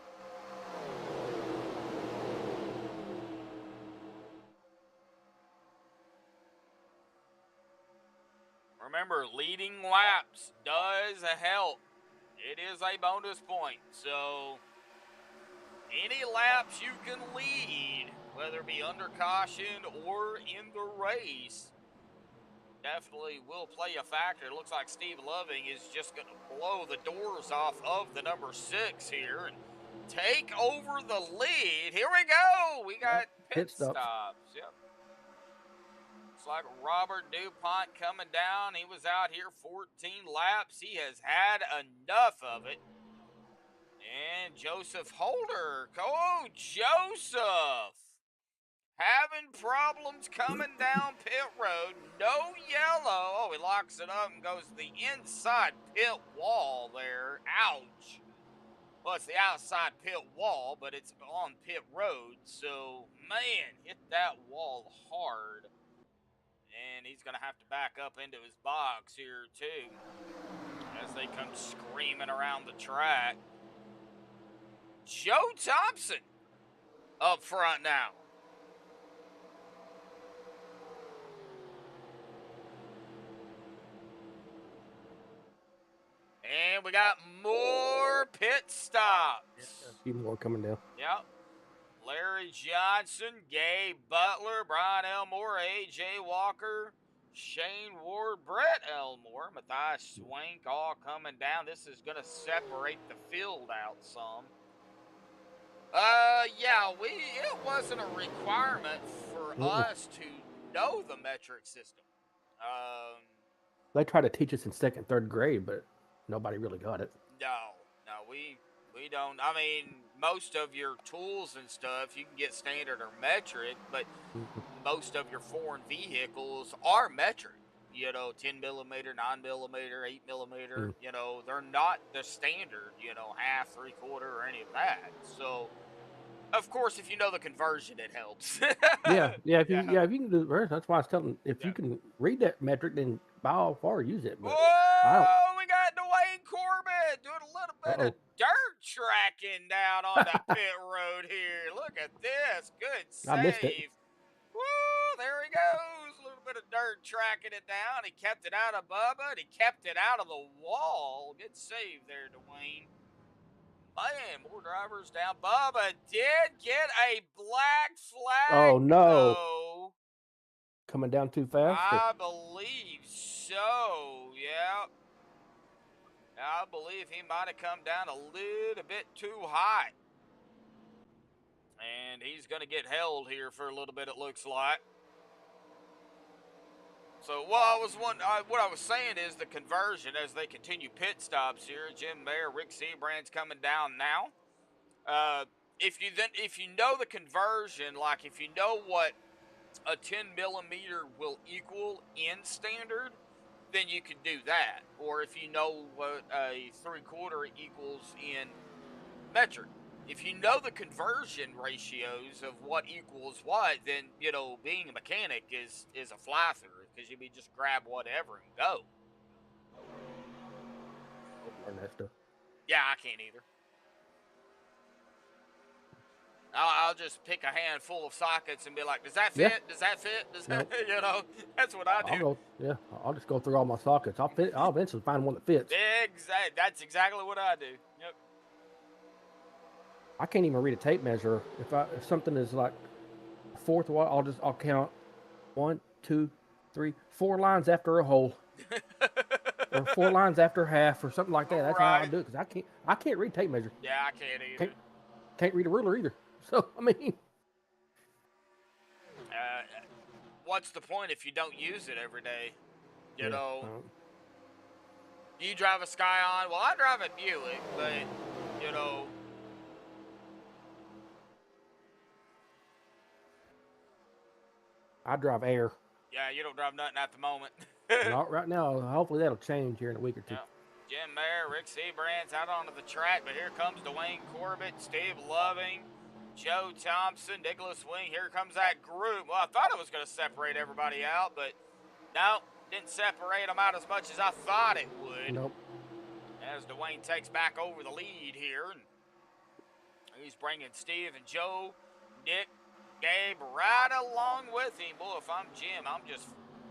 Remember, leading laps does help. It is a bonus point. So any laps you can lead, whether it be under caution or in the race, definitely will play a factor. It looks like Steve Loving is just going to blow the doors off of the number 6 here and take over the lead. Here we go. We got pit stops. Yep. Looks like Robert DuPont coming down. He was out here 14 laps. He has had enough of it. And Joseph Holder. Oh, Joseph! Having problems coming down pit road. No yellow. Oh, he locks it up and goes to the inside pit wall there. Ouch. Well, it's the outside pit wall, but it's on pit road. So, man, hit that wall hard. And he's going to have to back up into his box here, too, as they come screaming around the track. Joe Thompson up front now. And we got more pit stops. A few more coming down. Yep. Larry Johnson, Gabe Butler, Brian Elmore, AJ Walker, Shane Ward, Brett Elmore, Matthias Swank all coming down. This is going to separate the field out some. Yeah, it wasn't a requirement for us to know the metric system. They tried to teach us in 2nd, 3rd grade, but nobody really got it. No, we don't. I mean, most of your tools and stuff, you can get standard or metric, but most of your foreign vehicles are metric. You know, 10 millimeter, 9 millimeter, 8 millimeter. You know, they're not the standard, you know, half, 3/4, or any of that. So, of course, if you know the conversion, it helps. Yeah. If you can do the, that's why I was telling. If you can read that metric, then by all far use it. But whoa, we got Dwayne Corbett doing a little bit of dirt tracking down on the pit road here. Look at this, good save. I missed it. Woo, there he goes. A little bit of dirt tracking it down. He kept it out of Bubba, and he kept it out of the wall. Good save there, Dwayne. Man, more drivers down. Bubba did get a black flag. Oh, no. Though. Coming down too fast? I believe so, yeah. I believe he might have come down a little bit too high. And he's going to get held here for a little bit, it looks like. So, what I was saying is the conversion as they continue pit stops here. Jim Mayer, Rick Seabrand's coming down now. If you know the conversion, like if you know what a 10 millimeter will equal in standard, then you can do that. Or if you know what a 3/4 equals in metric. If you know the conversion ratios of what equals what, then, you know, being a mechanic is a fly-through, because you can just grab whatever and go. Learn that stuff. Yeah, I can't either. I'll just pick a handful of sockets and be like, does that fit? Yeah. Does that fit? Does that, you know, that's what I do. I'll just go through all my sockets. I'll eventually find one that fits. Exactly. That's exactly what I do. Yep. I can't even read a tape measure. If something is like a fourth of what, I'll count 1, 2, 3, 4 lines after a hole, or 4 lines after half, or something like that. That's how I do it, because I can't read tape measure. Yeah, I can't either. Can't read a ruler either. So I mean, what's the point if you don't use it every day? You know. Do you drive a Scion? Well, I drive a Buick, but you know. I drive air. Yeah, you don't drive nothing at the moment. Not right now. Hopefully that'll change here in a week or two. Yeah. Jim Mayer, Rick Seabrand's out onto the track, but here comes Dwayne Corbett, Steve Loving, Joe Thompson, Nicholas Wing. Here comes that group. Well, I thought it was going to separate everybody out, but no, didn't separate them out as much as I thought it would. Nope. As Dwayne takes back over the lead here. And he's bringing Steve and Joe, Nick, Gabe right along with him. Boy, if I'm Jim, I'm just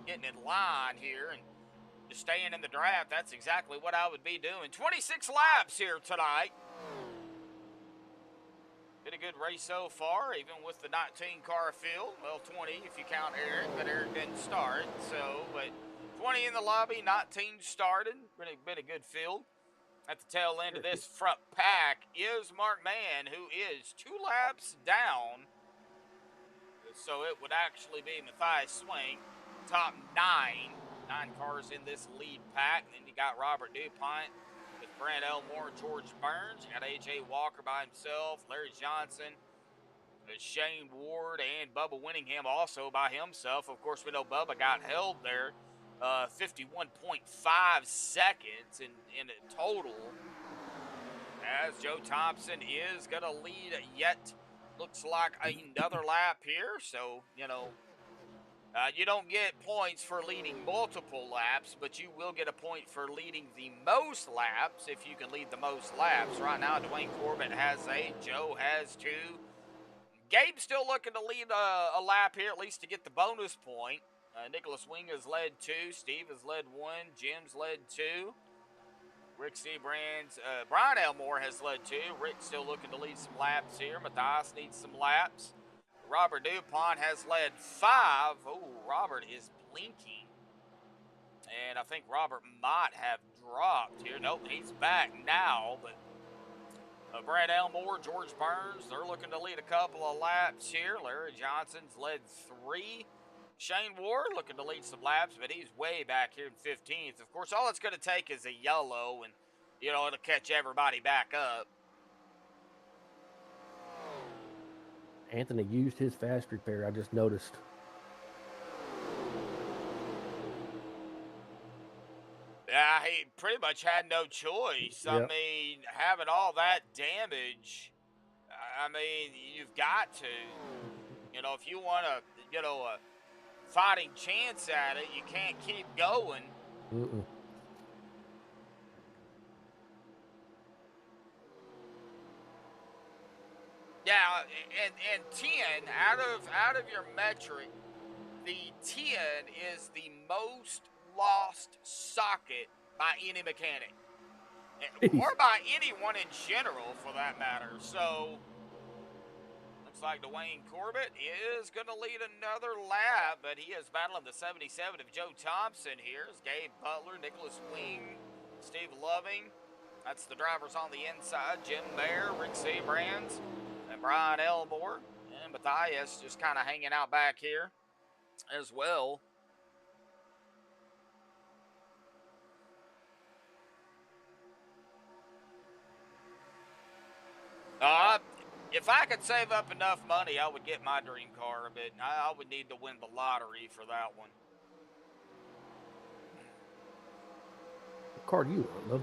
getting in line here and just staying in the draft. That's exactly what I would be doing. 26 laps here tonight. Been a good race so far, even with the 19-car field. Well, 20 if you count Eric, but Eric didn't start. So, but 20 in the lobby, 19 started. Been a good field. At the tail end of this front pack is Mark Mann, who is 2 laps down. So it would actually be Matthias Swing, top 9 cars in this lead pack. And then you got Robert DuPont with Brent Elmore, George Burns. You got A.J. Walker by himself, Larry Johnson, Shane Ward, and Bubba Winningham also by himself. Of course, we know Bubba got held there 51.5 seconds in a total. As Joe Thompson is going to lead yet, looks like another lap here. So, you know, you don't get points for leading multiple laps, but you will get a point for leading the most laps if you can lead the most laps. Right now, Dwayne Corbett has 8, Joe has 2. Gabe's still looking to lead a lap here, at least to get the bonus point. Nicholas Wing has led 2, Steve has led 1, Jim's led 2. Rick Seabrands, Brian Elmore has led 2. Rick's still looking to lead some laps here. Matthias needs some laps. Robert DuPont has led 5. Oh, Robert is blinking. And I think Robert might have dropped here. Nope, he's back now. But Brad Elmore, George Burns, they're looking to lead a couple of laps here. Larry Johnson's led 3. Shane Ward looking to lead some laps, but he's way back here in 15th. Of course, all it's going to take is a yellow, and, you know, it'll catch everybody back up. Anthony used his fast repair, I just noticed. Yeah, he pretty much had no choice. Yep. I mean, having all that damage, I mean, you've got to. You know, if you want to, you know, a fighting chance at it, you can't keep going. Mm-mm. Yeah, and 10 out of your metric, the 10 is the most lost socket by any mechanic, or by anyone in general for that matter. So looks like Dwayne Corbett is going to lead another lap, but he is battling the 77 of Joe Thompson here. It's Gabe Butler, Nicholas Wing, Steve Loving. That's the drivers on the inside. Jim Bear, Rick Seabrands, and Brian Elmore. And Matthias just kind of hanging out back here as well. If I could save up enough money, I would get my dream car, but I would need to win the lottery for that one. What car do you want, love?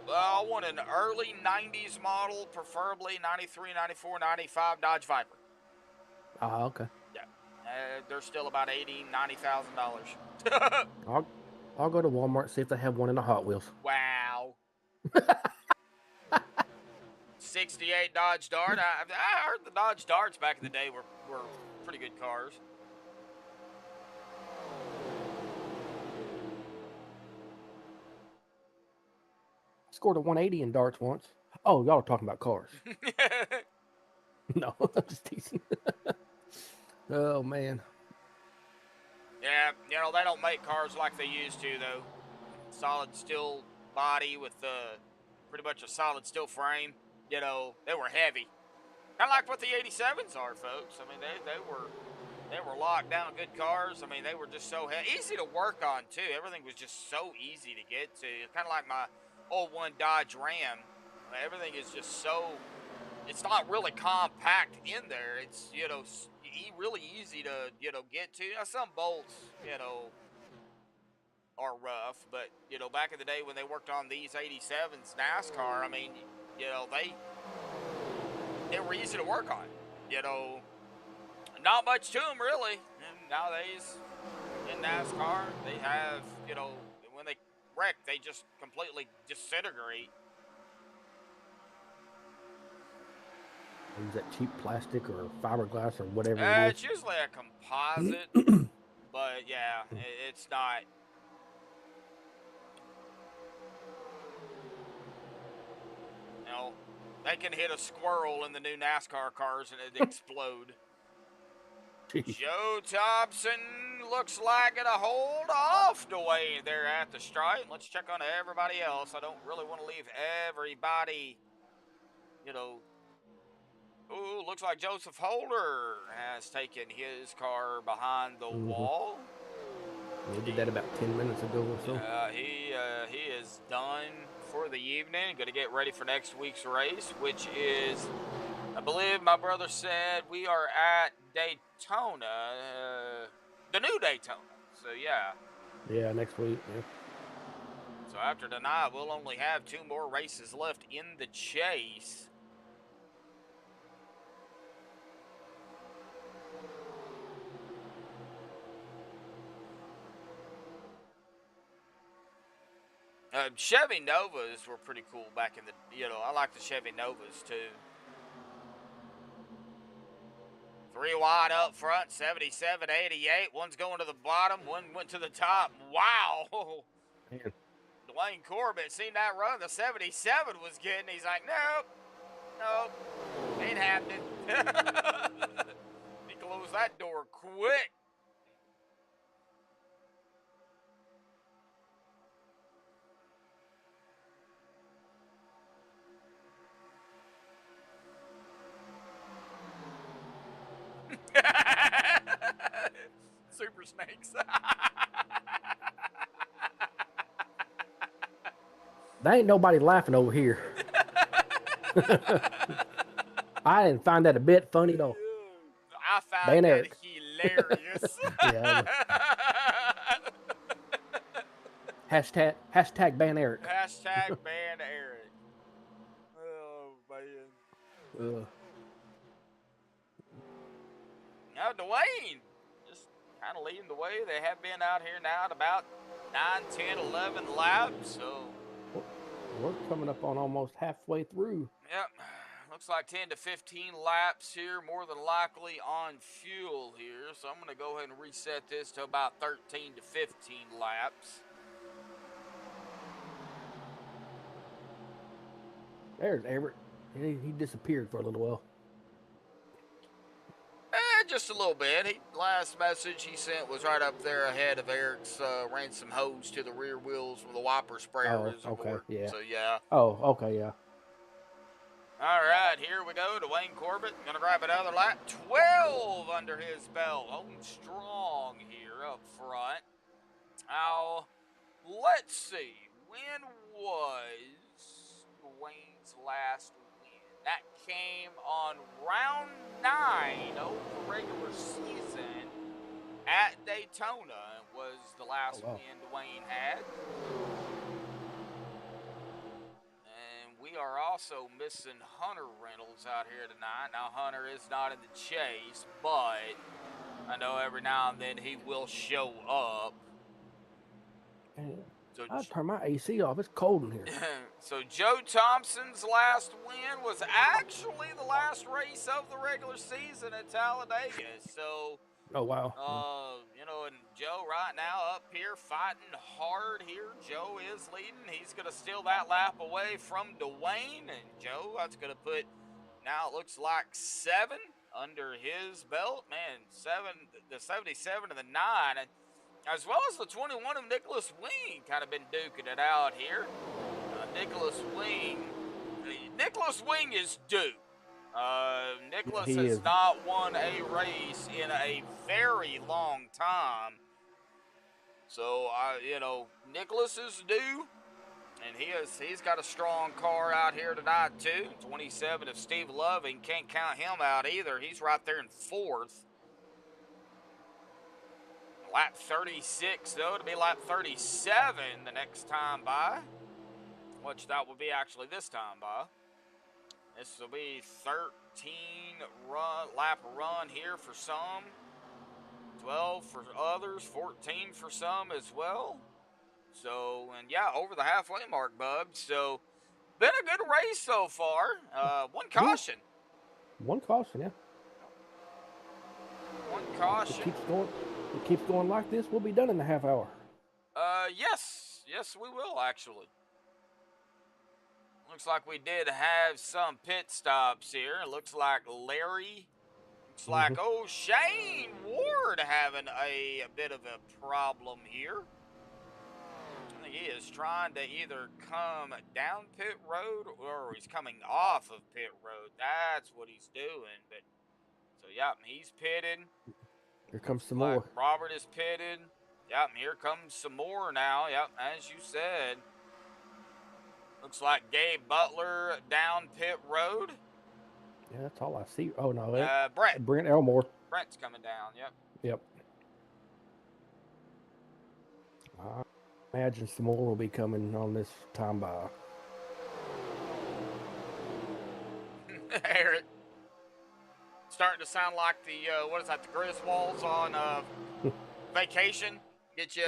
Well, I want an early 90s model, preferably 93, 94, 95 Dodge Viper. Ah, okay. Yeah. They're still about $80,000, $90,000. I'll go to Walmart, see if they have one in the Hot Wheels. Wow. 68 Dodge Dart. I heard the Dodge Darts back in the day were pretty good cars. Scored a 180 in darts once. Oh, y'all are talking about cars. No, I'm just teasing. Oh, man. Yeah, you know, they don't make cars like they used to, though. Solid steel body with pretty much a solid steel frame. You know, they were heavy. Kind of like what the 87s are, folks. I mean, they were locked down good cars. I mean, they were just so easy to work on, too. Everything was just so easy to get to. Kind of like my old one Dodge Ram. Everything is just so, it's not really compact in there. It's, you know, really easy to, you know, get to. Now, some bolts, you know, are rough, but, you know, back in the day when they worked on these 87s NASCAR, I mean, you know, they were easy to work on. You know, not much to them really. And nowadays in NASCAR, they have, you know, when they wreck, they just completely disintegrate. Use that cheap plastic or fiberglass or whatever it It's is. usually a composite, but yeah, it's not. You know, they can hit a squirrel in the new NASCAR cars and it'd explode. Jeez. Joe Thompson looks like it'll hold off Dwayne there at the stripe. Let's check on everybody else. I don't really want to leave everybody, you know. Ooh, looks like Joseph Holder has taken his car behind the wall. They did that about 10 minutes ago or so. He is done for the evening. Going to get ready for next week's race, which is, I believe my brother said, we are at Daytona, the new Daytona. So yeah. Yeah, next week. Yeah. So after tonight, we'll only have 2 more races left in the chase. Chevy Novas were pretty cool back in the, you know, I like the Chevy Novas too. 3 wide up front, 77, 88. One's going to the bottom, one went to the top. Wow. Man. Dwayne Corbett seen that run the 77 was getting. He's like, nope, ain't happening. He closed that door quick. Super snakes. There ain't nobody laughing over here. I didn't find that a bit funny though. I found Ban that Eric. hilarious. Yeah. Hashtag ban Eric. Hashtag ban Eric. Oh, man. Now, Dwayne just kind of leading the way. They have been out here now at about 9, 10, 11 laps. So We're coming up on almost halfway through. yep. Looks like 10 to 15 laps here, more than likely on fuel here. So I'm going to go ahead and reset this to about 13 to 15 laps. There's Everett. He disappeared for a little while. Just a little bit. Last message he sent was right up there ahead of Eric's. Ran some hose to the rear wheels with a wiper sprayer. Oh, okay, yeah. So, yeah. Oh, okay, yeah. All right, here we go. Dwayne Corbett going to grab another lap. 12 under his belt. Holding strong here up front. Now, let's see. When was Dwayne's last win? That came on round 9 of the regular season at Daytona. Was the last win Dwayne had. And we are also missing Hunter Reynolds out here tonight. Now, Hunter is not in the chase, but I know every now and then he will show up. So I turn my AC off. It's cold in here. So Joe Thompson's last win was actually the last race of the regular season at Talladega. So, Oh, wow. you know, and Joe right now up here fighting hard here. Joe is leading. He's going to steal that lap away from Dwayne. And Joe, that's going to put, now it looks like 7 under his belt. Man, 7, the 77 and the 9. And as well as the 21 of Nicholas Wing kind of been duking it out here. Nicholas Wing is due. Nicholas has not won a race in a very long time. So, you know, Nicholas is due. And he's got a strong car out here tonight, too. 27 of Steve Loving. Can't count him out either. He's right there in 4th. Lap 36, though, to be lap 37 the next time by. Which that will be actually this time by. This will be lap run here for some. 12 for others, 14 for some as well. So, and yeah, over the halfway mark, bub. So, been a good race so far. One caution. One caution, yeah. One If caution. it keeps going like this, we'll be done in a half hour. Yes. Yes, we will, actually. Looks like we did have some pit stops here. It looks like Larry. Looks like, oh, Shane Ward having a bit of a problem here. I think he is trying to either come down pit road or he's coming off of pit road. That's what he's doing. But so, yeah, he's pitted. Here comes some Like more. Robert is pitted. Yep, here comes some more now. Yep, as you said. Looks like Gabe Butler down pit road. Yeah, that's all I see. Oh, no. Brent Elmore. Brent's coming down. Yep. Yep. I imagine some more will be coming on this time by. Eric. Starting to sound like the, what is that, the Griswolds on vacation. Get you,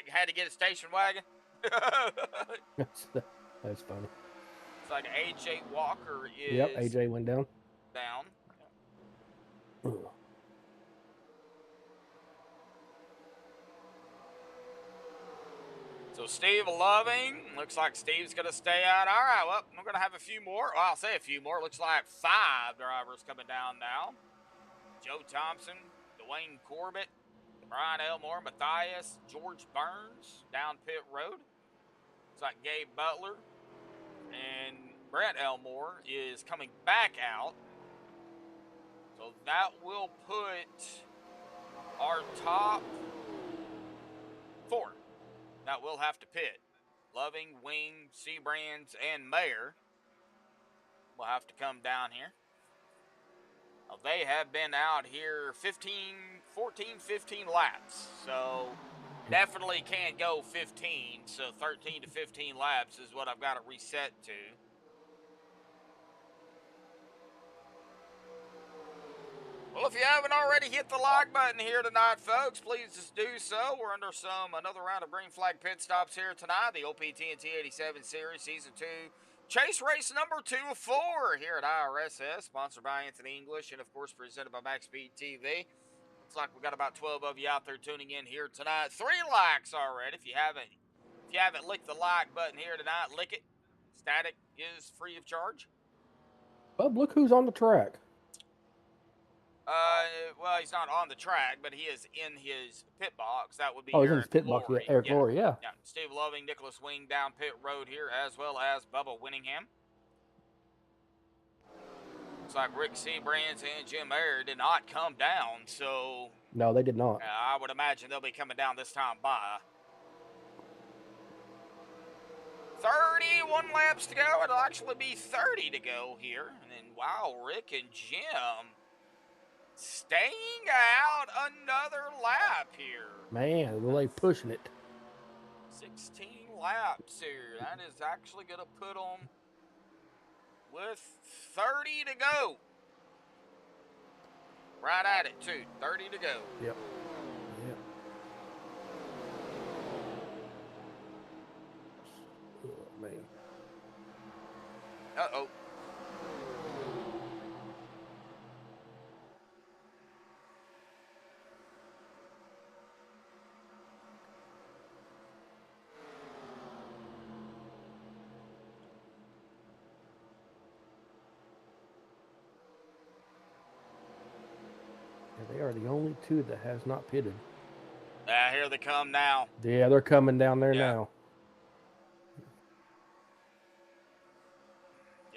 had to get a station wagon. That's funny. It's like AJ Walker is. Yep, AJ went down. Ugh. So Steve Loving, looks like Steve's going to stay out. All right, well, we're going to have a few more. Well, I'll say a few more. Looks like 5 drivers coming down now. Joe Thompson, Dwayne Corbett, Brian Elmore, Matthias, George Burns down pit road. Looks like Gabe Butler and Brett Elmore is coming back out. So that will put our top 4 that will have to pit. Loving, Wing, Seabrands, and Mayer will have to come down here. Well, they have been out here 14, 15 laps. So definitely can't go 15. So 13 to 15 laps is what I've got to reset to. Well, if you haven't already hit the like button here tonight, folks, please just do so. We're under another round of green flag pit stops here tonight. The TNT 87 Series Season 2 Chase Race number 2 of 4 here at IRSS, sponsored by Anthony English and, of course, presented by MaxspeedTV. Looks like we've got about 12 of you out there tuning in here tonight. 3 likes already. If you haven't licked the like button here tonight, lick it. Static is free of charge. Bub, look who's on the track. Well, he's not on the track, but he is in his pit box. That would be He's in Eric his pit box. Yeah, Eric Laurie, yeah. Steve Loving, Nicholas Wing down pit road here, as well as Bubba Winningham. Looks like Rick Seabrands and Jim Ayer did not come down, so... No, they did not. I would imagine they'll be coming down this time by. 31 laps to go. It'll actually be 30 to go here. And then, wow, Rick and Jim... staying out another lap here. Man, well, they pushing it. 16 laps here. That is actually going to put them with 30 to go. Right at it, too. 30 to go. Yep. Oh, man. Uh-oh. They are the only 2 that has not pitted. Here they come now. Yeah, they're coming down there now.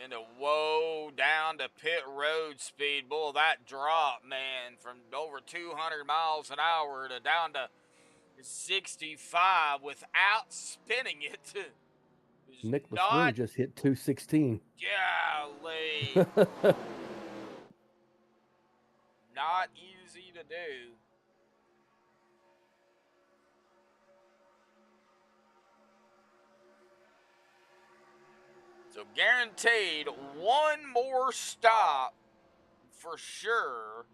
Into whoa, down to pit road speed. Bull, that drop, man, from over 200 miles an hour to down to 65 without spinning it. Nicholas Wing just hit 216. Golly. Not easy to do. So guaranteed one more stop for sure.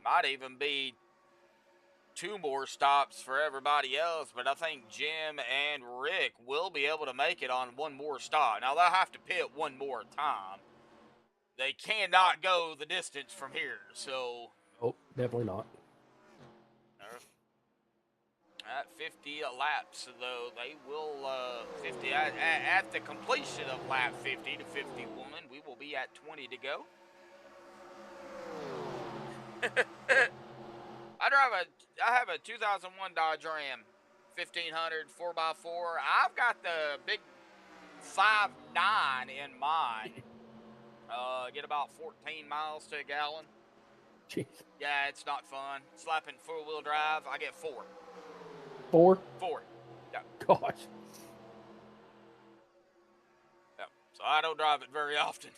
Might even be 2 more stops for everybody else, but I think Jim and Rick will be able to make it on 1 more stop. Now, they'll have to pit 1 more time. They cannot go the distance from here, so... Oh, definitely not. At 50 laps, though, they will, 50, at the completion of lap 50 to 51, we will be at 20 to go. I have a 2001 Dodge Ram 1500 4x4. I've got the big 5.9 in mine. Get about 14 miles to a gallon. Jeez. Yeah, it's not fun. Slapping 4-wheel drive, I get 4. 4? 4. Yeah. Gosh. Yeah. So I don't drive it very often.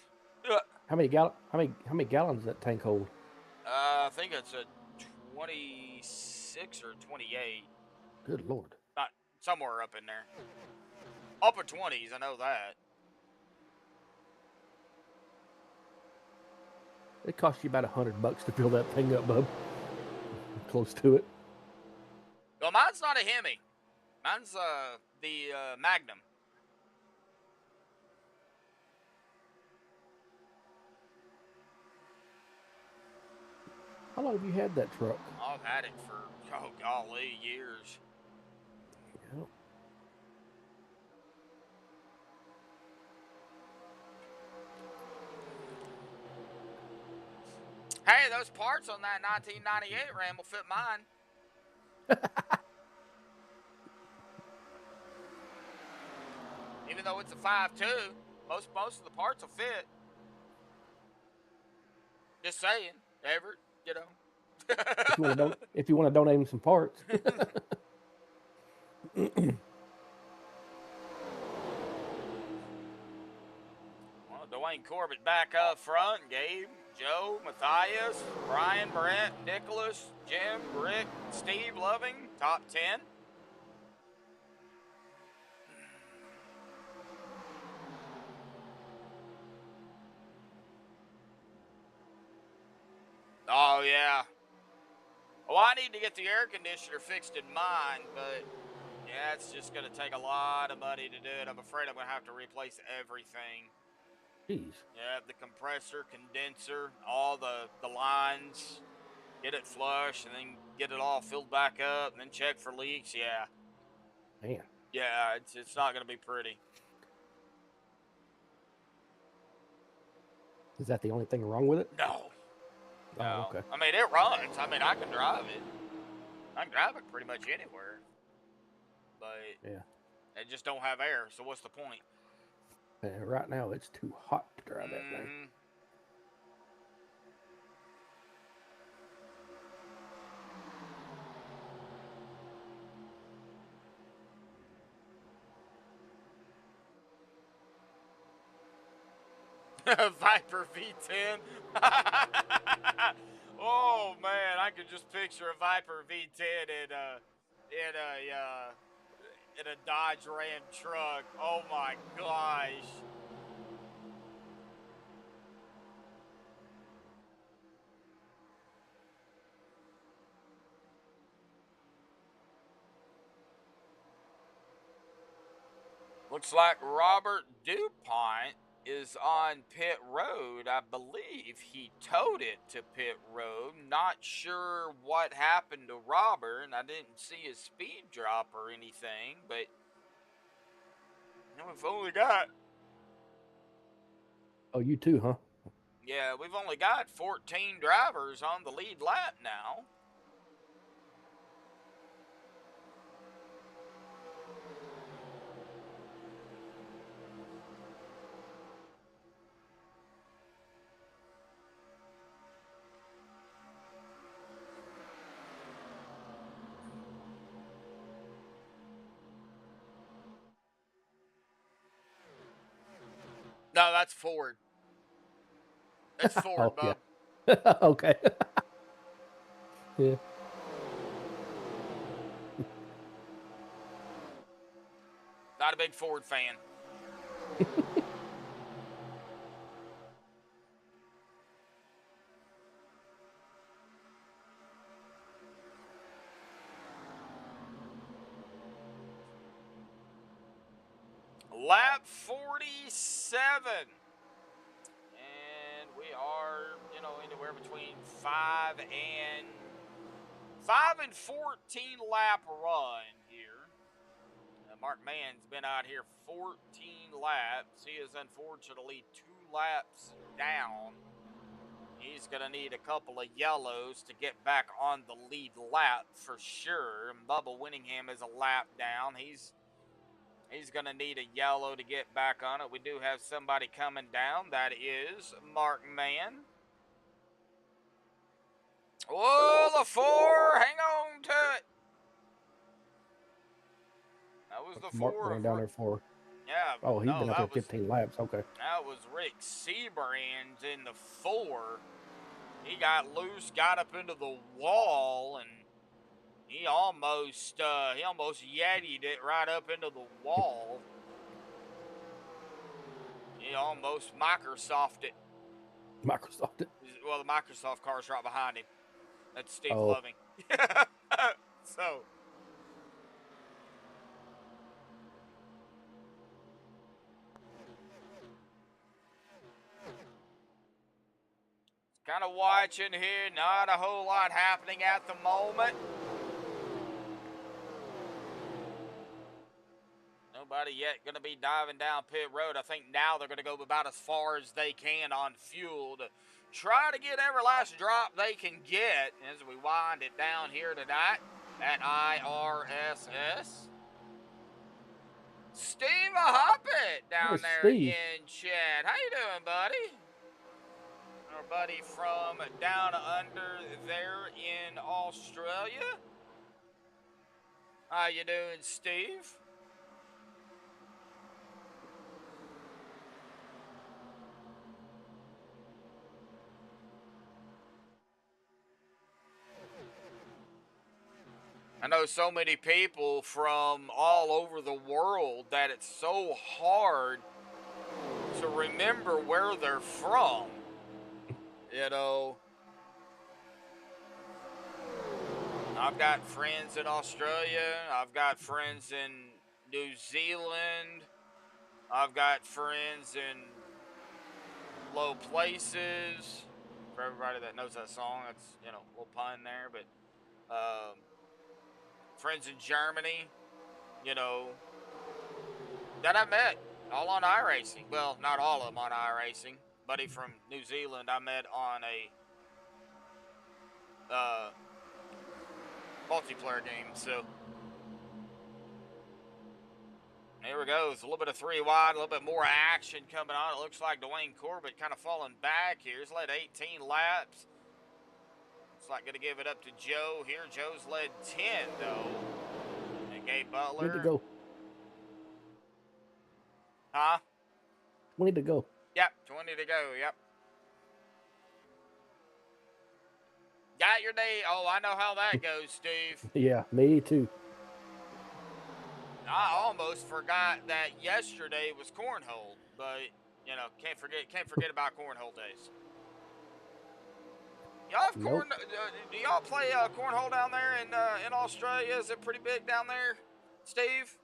How many gallons does that tank hold? I think it's a 26 or 28. Good Lord. Not somewhere up in there. Upper 20s, I know that. It costs you about $100 to fill that thing up, bub. Close to it. Well, mine's not a Hemi. Mine's the Magnum. How long have you had that truck? I've had it for, oh golly, years. Yep. Hey, those parts on that 1998 Ram will fit mine. Even though it's a 5.2, most of the parts will fit. Just saying, Everett, you know. If you want to donate him some parts. Well, Dwayne Corbett back up front. Gabe, Joe, Matthias, Brian, Brent, Nicholas, Jim, Rick, Steve Loving, top 10. Oh, yeah. Well, I need to get the air conditioner fixed in mine, but yeah, it's just going to take a lot of money to do it. I'm afraid I'm going to have to replace everything. Jeez. Yeah, the compressor, condenser, all the lines, get it flush, and then get it all filled back up, and then check for leaks. Yeah. Man. Yeah, it's not going to be pretty. Is that the only thing wrong with it? No. Oh, No. okay. I mean, it runs. I mean, I can drive it. I can drive it pretty much anywhere. But yeah, it just don't have air, so what's the point? Right now, it's too hot to drive that thing. Viper V10. Oh man, I could just picture a Viper V10 in a Dodge Ram truck. Oh my gosh. Looks like Robert DuPont is on pit road. I believe he towed it to pit road. Not sure what happened to Robert, and I didn't see a speed drop or anything, but we've only got... Oh, you too, huh? Yeah, we've only got 14 drivers on the lead lap now. No, that's Ford. That's Ford, Oh, Bub. yeah. Okay. Yeah. Not a big Ford fan. Lap 47. And we are, anywhere between 5 and 14 lap run here. Mark Mann's been out here 14 laps. He is unfortunately 2 laps down. He's going to need a couple of yellows to get back on the lead lap for sure. And Bubba Winningham is a lap down. He's going to need a yellow to get back on it. We do have somebody coming down. That is Mark Mann. Oh, the 4. Hang on to it. That was the 4. Mark ran down there for. Yeah. Oh, he's no, been up there 15 laps. Okay. That was Rick Seabrand in the 4. He got loose, got up into the wall, and he almost yetied it right up into the wall. He almost Microsoft it. Microsoft it. Well, the Microsoft car's right behind him. That's Steve Oh. Loving. So. Kind of watching here. Not a whole lot happening at the moment. Nobody yet going to be diving down pit road. I think now they're going to go about as far as they can on fuel to try to get every last drop they can get as we wind it down here tonight at IRSS. Steve Hoppet down Hey, there Steve. in chat. How you doing, buddy? Our buddy from down under there in Australia. How you doing, Steve? I know so many people from all over the world that it's so hard to remember where they're from. I've got friends in Australia. I've got friends in New Zealand. I've got friends in low places. For everybody that knows that song, that's, a little pun there, but friends in Germany, that I met all on iRacing. Well, not all of them on iRacing. Buddy from New Zealand I met on a multiplayer game. So here we go. It's a little bit of 3 wide, a little bit more action coming on. It looks like Dwayne Corbett kind of falling back here. He's led 18 laps. It's like going to give it up to Joe here. Joe's led 10 though. And Gabe Butler. Need to go. Huh? 20 to go. Yep, 20 to go, yep. Got your day. Oh, I know how that goes, Steve. Yeah, me too. I almost forgot that yesterday was cornhole, but can't forget about cornhole days. Y'all have Nope. do y'all play cornhole down there in Australia? Is it pretty big down there, Steve?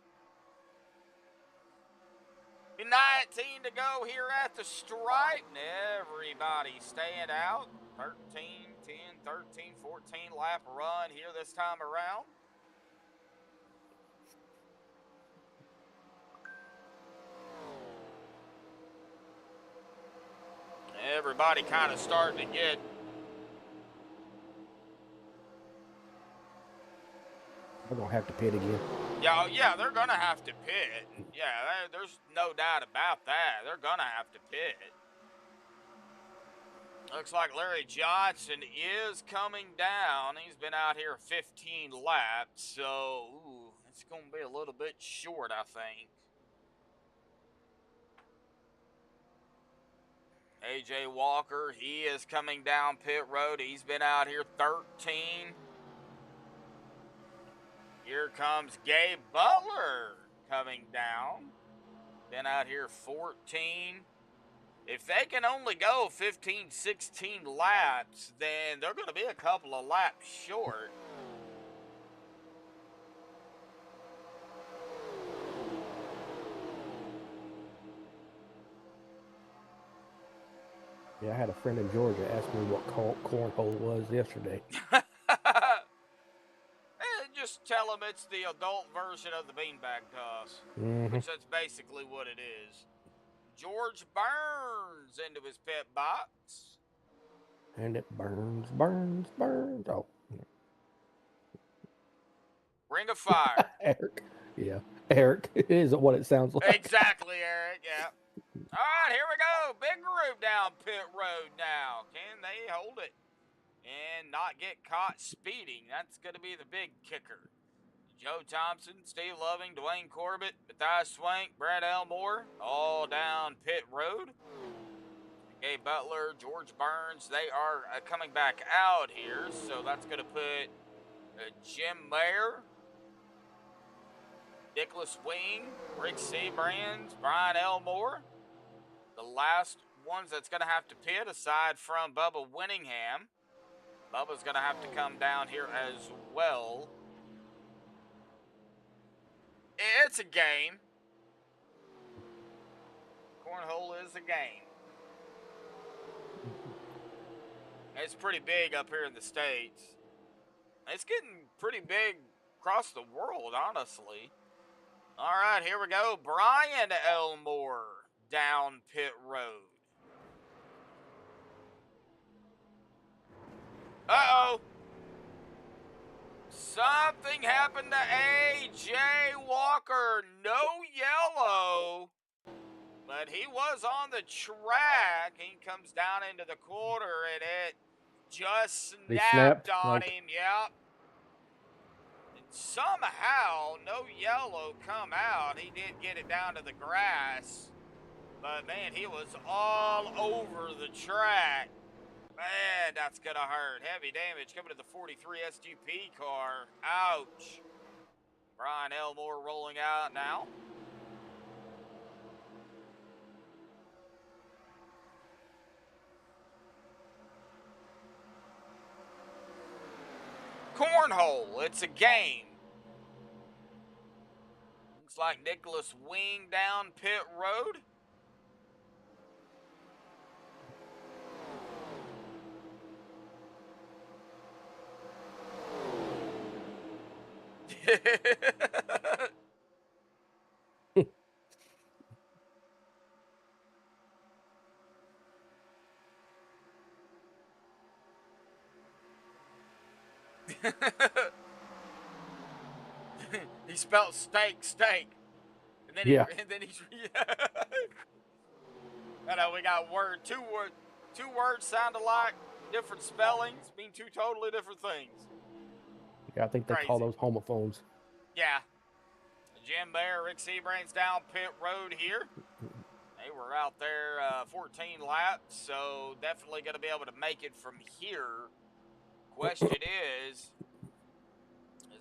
19 to go here at the stripe. And everybody staying out. 13, 10, 13, 14 lap run here this time around. Everybody kind of starting to get We're going to have to pit again. Yeah, they're going to have to pit. Yeah, there's no doubt about that. They're going to have to pit. Looks like Larry Johnson is coming down. He's been out here 15 laps, so it's going to be a little bit short, I think. AJ Walker, he is coming down pit road. He's been out here 13. Here comes Gabe Butler coming down. Been out here 14. If they can only go 15, 16 laps, then they're going to be a couple of laps short. Yeah, I had a friend in Georgia ask me what cornhole was yesterday. Just tell them it's the adult version of the beanbag toss, which that's basically what it is. George Burns into his pit box. And it burns, burns, burns. Oh. Ring of Fire. Eric. Yeah, Eric. It isn't what it sounds like. Exactly, Eric. Yeah. All right, here we go. Big group down pit road now. Can they hold it and not get caught speeding? That's going to be the big kicker. Joe Thompson, Steve Loving, Dwayne Corbett, Matthias Swank, Brad Elmore, all down pit road. Gabe Butler, George Burns, they are coming back out here, so that's going to put Jim Mayer, Nicholas Wing, Rick Seabrands, Brian Elmore. The last ones that's going to have to pit, aside from Bubba Winningham. Bubba's going to have to come down here as well. It's a game. Cornhole is a game. It's pretty big up here in the States. It's getting pretty big across the world, honestly. All right, here we go. Brian Elmore down pit road. Uh-oh. Something happened to A.J. Walker. No yellow. But he was on the track. He comes down into the corner, and it just snapped on him. Yep. And somehow, no yellow come out. He did get it down to the grass. But, man, he was all over the track. Man, that's going to hurt. Heavy damage coming to the 43 SGP car. Ouch. Brian Elmore rolling out now. Cornhole, it's a game. Looks like Nicholas Wing down pit road. He spelled steak. And then he's I know we got two words sound alike, different spellings, mean two totally different things. Yeah, I think they call those homophones. Yeah. Jim Bear, Rick Seabrands down pit road here. They were out there 14 laps, so definitely going to be able to make it from here. Question is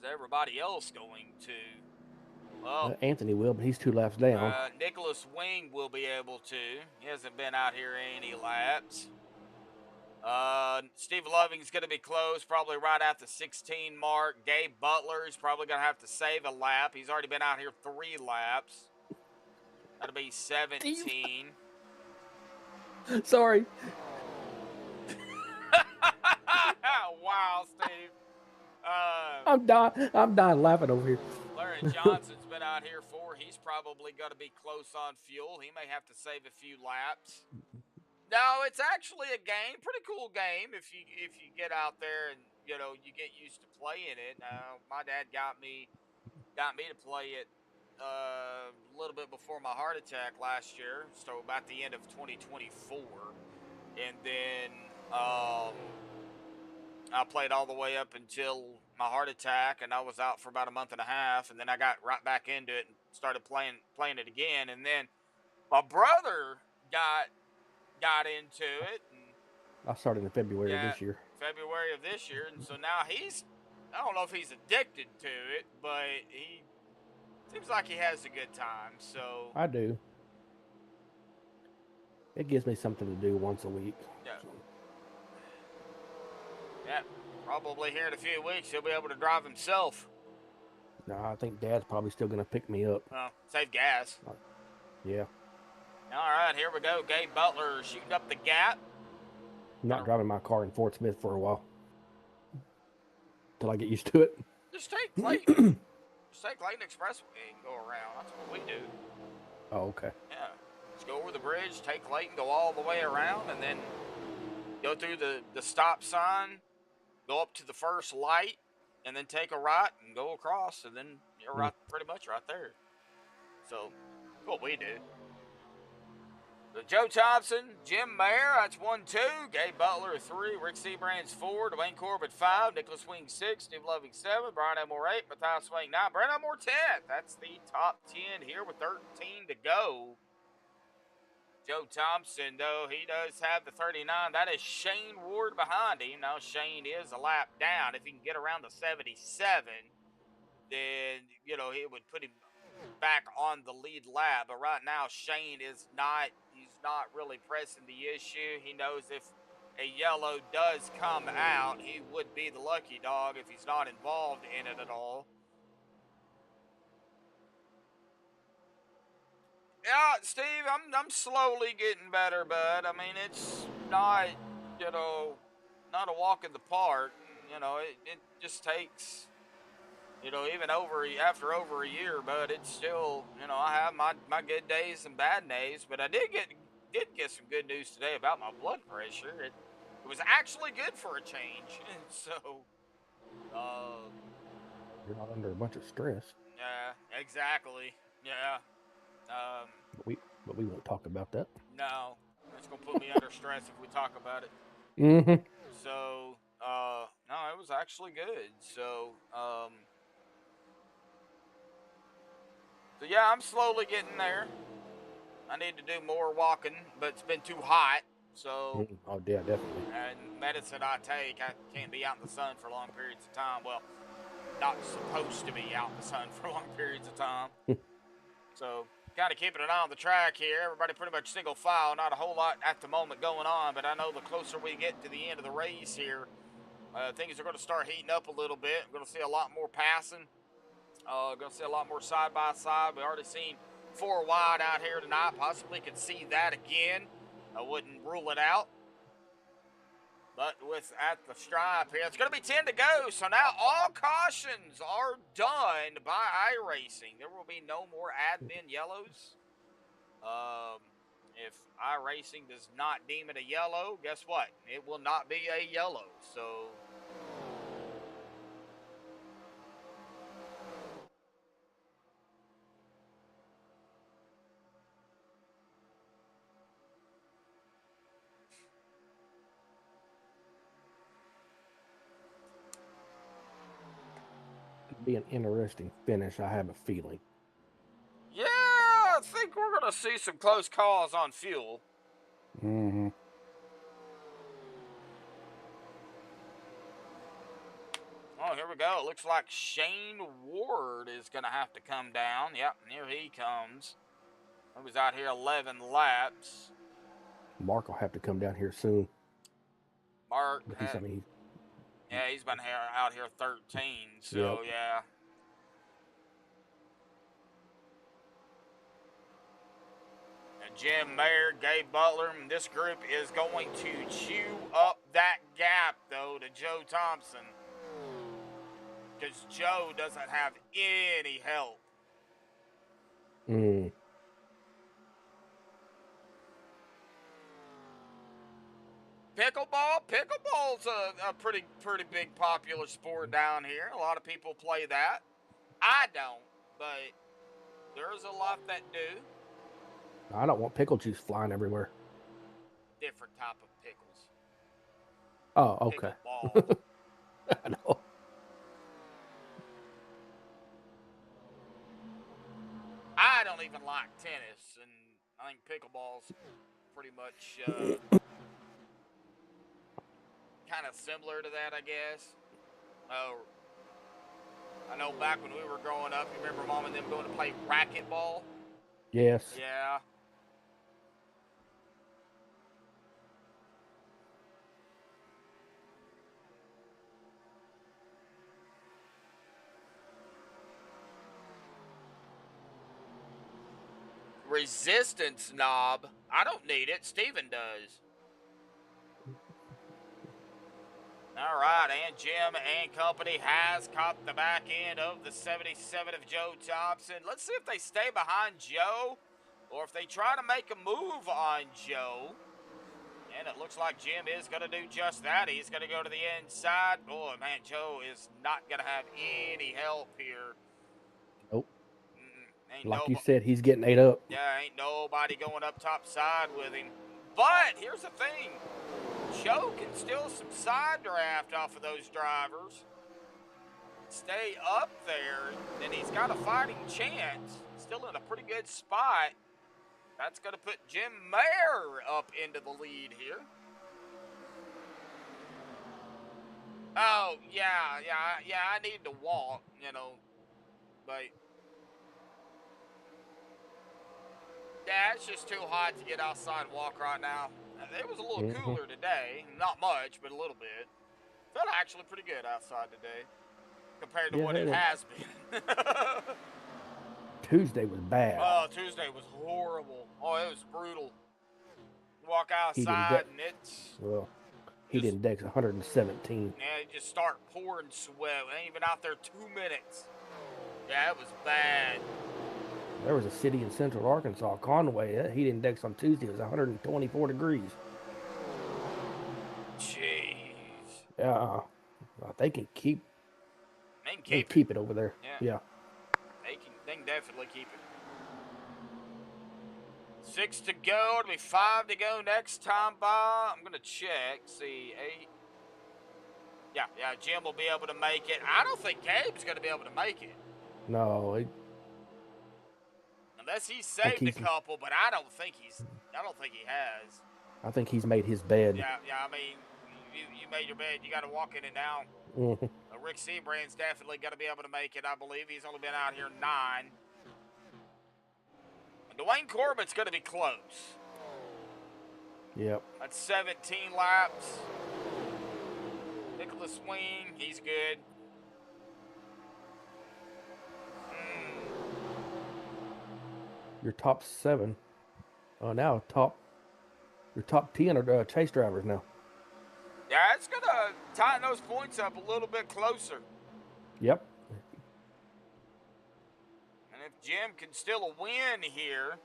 everybody else going to? Well, Anthony will, but he's 2 laps down. Nicholas Wing will be able to. He hasn't been out here any laps. Steve Loving's going to be close, probably right at the 16 mark. Gabe Butler is probably going to have to save a lap. He's already been out here 3 laps. That'll be 17. Sorry. Wow, Steve. I'm dying laughing over here. Larry Johnson's been out here 4. He's probably going to be close on fuel. He may have to save a few laps. No, it's actually a game, pretty cool game if you get out there and you get used to playing it. My dad got me to play it a little bit before my heart attack last year, so about the end of 2024, and then I played all the way up until my heart attack, and I was out for about a month and a half, and then I got right back into it and started playing it again, and then my brother got into it. And I started in February of this year. February of this year, and so now he's I don't know if he's addicted to it, but he seems like he has a good time. So I do. It gives me something to do once a week. yeah, yeah. Probably here in a few weeks he'll be able to drive himself. No, I think Dad's probably still gonna pick me up. Save gas. Yeah. All right, here we go. Gabe Butler shooting up the gap. I'm not driving my car in Fort Smith for a while. Till I get used to it. Just take Clayton. Just take Clayton Expressway and go around. That's what we do. Oh, okay. Yeah. Just go over the bridge, take Clayton, go all the way around, and then go through the stop sign, go up to the first light, and then take a right and go across, and then you're right, pretty much right there. So, that's what we do. So Joe Thompson, Jim Mayer, that's 1-2. Gabe Butler, 3. Rick Seabrands, 4. Dwayne Corbett, 5. Nicholas Swing, 6. Steve Loving, 7. Brian Elmore, 8. Matthias Swing, 9. Brent Elmore, 10. That's the top 10 here with 13 to go. Joe Thompson, though, he does have the 39. That is Shane Ward behind him. Now, Shane is a lap down. If he can get around the 77, then, you know, he would put him back on the lead lap. But right now, Shane is not, he's not really pressing the issue. He knows if a yellow does come out, he would be the lucky dog if he's not involved in it at all. Yeah, Steve, I'm slowly getting better, bud. I mean, it's not, you know, not a walk in the park. You know, it just takes, you know, even after over a year, but it's still, you know, I have my good days and bad days, but I did get some good news today about my blood pressure. It was actually good for a change. So, You're not under a bunch of stress. yeah, exactly. Yeah. But we won't talk about that. No, it's gonna put me under stress if we talk about it. Mm-hmm. So, no, it was actually good. So, so yeah, I'm slowly getting there. I need to do more walking, but it's been too hot. So, Oh yeah, definitely. and medicine I take, I can't be out in the sun for long periods of time. Well, not supposed to be out in the sun for long periods of time. So, kind of keeping an eye on the track here. Everybody pretty much single file. Not a whole lot at the moment going on, but I know the closer we get to the end of the race here, things are going to start heating up a little bit. We're going to see a lot more passing. Going to see a lot more side-by-side. We already seen 4 wide out here tonight. Possibly could see that again. I wouldn't rule it out. But with at the stripe here, it's going to be 10 to go. So now all cautions are done by iRacing. There will be no more admin yellows. If iRacing does not deem it a yellow, guess what? It will not be a yellow. So It'd be an interesting finish, I have a feeling. yeah, I think we're going to see some close calls on fuel. Mm-hmm. Oh, here we go. It looks like Shane Ward is going to have to come down. Yep, here he comes. He was out here 11 laps. Mark will have to come down here soon. Mark, Yeah, he's been out here 13, so Yep. yeah. And Jim Mayer, Gabe Butler, and this group is going to chew up that gap, though, to Joe Thompson. Because Joe doesn't have any help. Pickleball's a pretty big popular sport down here. A lot of people play that. I don't, but there's a lot that do. I don't want pickle juice flying everywhere. Different type of pickles. Oh, okay. Pickleball. I know. I don't even like tennis, and I think pickleball's pretty much kind of similar to that, I guess. I know back when we were growing up, you remember Mom and them going to play racquetball? Yes. Yeah. Resistance knob. I don't need it. Steven does. All right, and Jim and company has caught the back end of the 77 of Joe Thompson. Let's see if they stay behind Joe or if they try to make a move on Joe. And it looks like Jim is going to do just that. He's going to go to the inside. Boy, man, Joe is not going to have any help here. Nope. Ain't Like you said, he's getting ate up. Yeah, ain't nobody going up top side with him. But here's the thing. Joe can steal some side draft off of those drivers. Stay up there, and he's got a fighting chance. Still in a pretty good spot. That's going to put Jim Mayer up into the lead here. Oh, yeah, I need to walk, you know, but yeah, it's just too hot to get outside and walk right now. It was a little cooler today. Not much, but a little bit. Felt actually pretty good outside today compared to what it has been. Tuesday was bad. Oh, Tuesday was horrible. Oh, it was brutal. Walk outside and it's... Well, he didn't dex 117. Yeah, you just start pouring sweat. Ain't even out there 2 minutes. Yeah, it was bad. There was a city in central Arkansas, Conway. He didn't dex on Tuesday. It was 124 degrees. Jeez. Yeah, they can keep. They can keep it over there. Yeah. They can definitely keep it. 6 to go. It'll be 5 to go next time by. I'm gonna check. See, 8. Yeah, Jim will be able to make it. I don't think Gabe's gonna be able to make it. No. Unless he saved a couple, but I don't think he has. I think he's made his bed. Yeah. I mean, you made your bed. You got to walk in and out. Rick Seabrand's definitely going to be able to make it, I believe. He's only been out here 9. And Dwayne Corbett's going to be close. Yep. That's 17 laps. Nicholas Swing, he's good. Your top 7. Now your top 10 are chase drivers now. Yeah, it's going to tighten those points up a little bit closer. Yep. And if Jim can steal a win here,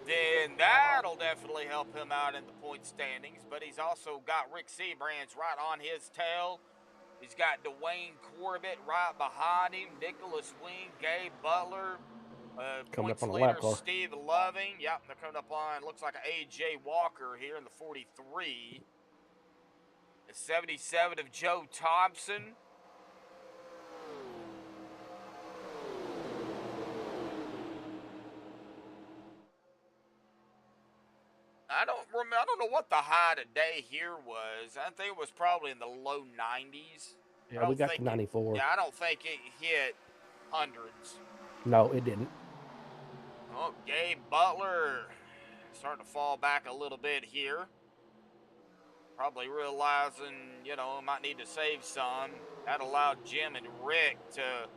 then that'll definitely help him out in the point standings. But he's also got Rick Seabrands right on his tail. He's got Dwayne Corbett right behind him, Nicholas Wing, Gabe Butler, coming points up on a leader lap car. Steve Loving. Yep, they're coming up on, looks like A.J. Walker here in the 43. The 77 of Joe Thompson. I don't know what the high today here was. I think it was probably in the low 90s. Yeah, we got to 94. I don't think it hit hundreds. No, it didn't. Oh, Gabe Butler starting to fall back a little bit here. Probably realizing, might need to save some. That allowed Jim and Rick to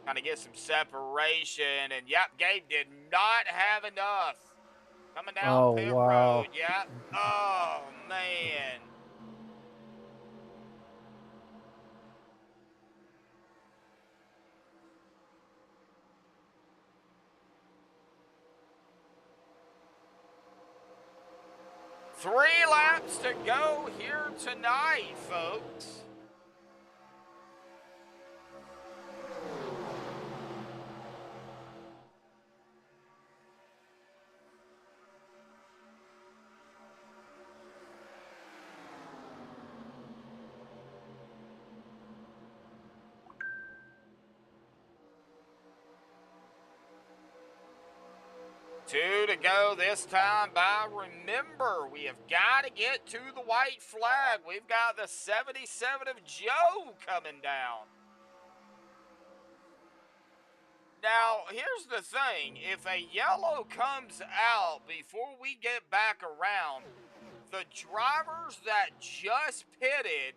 kind of get some separation. And, yep, Gabe did not have enough. Coming down pit road, yeah. Oh, man. Three laps to go here tonight, folks. Two to go this time by Remember. We have got to get to the white flag. We've got the 77 of Joe coming down. Now, here's the thing. If a yellow comes out before we get back around, the drivers that just pitted,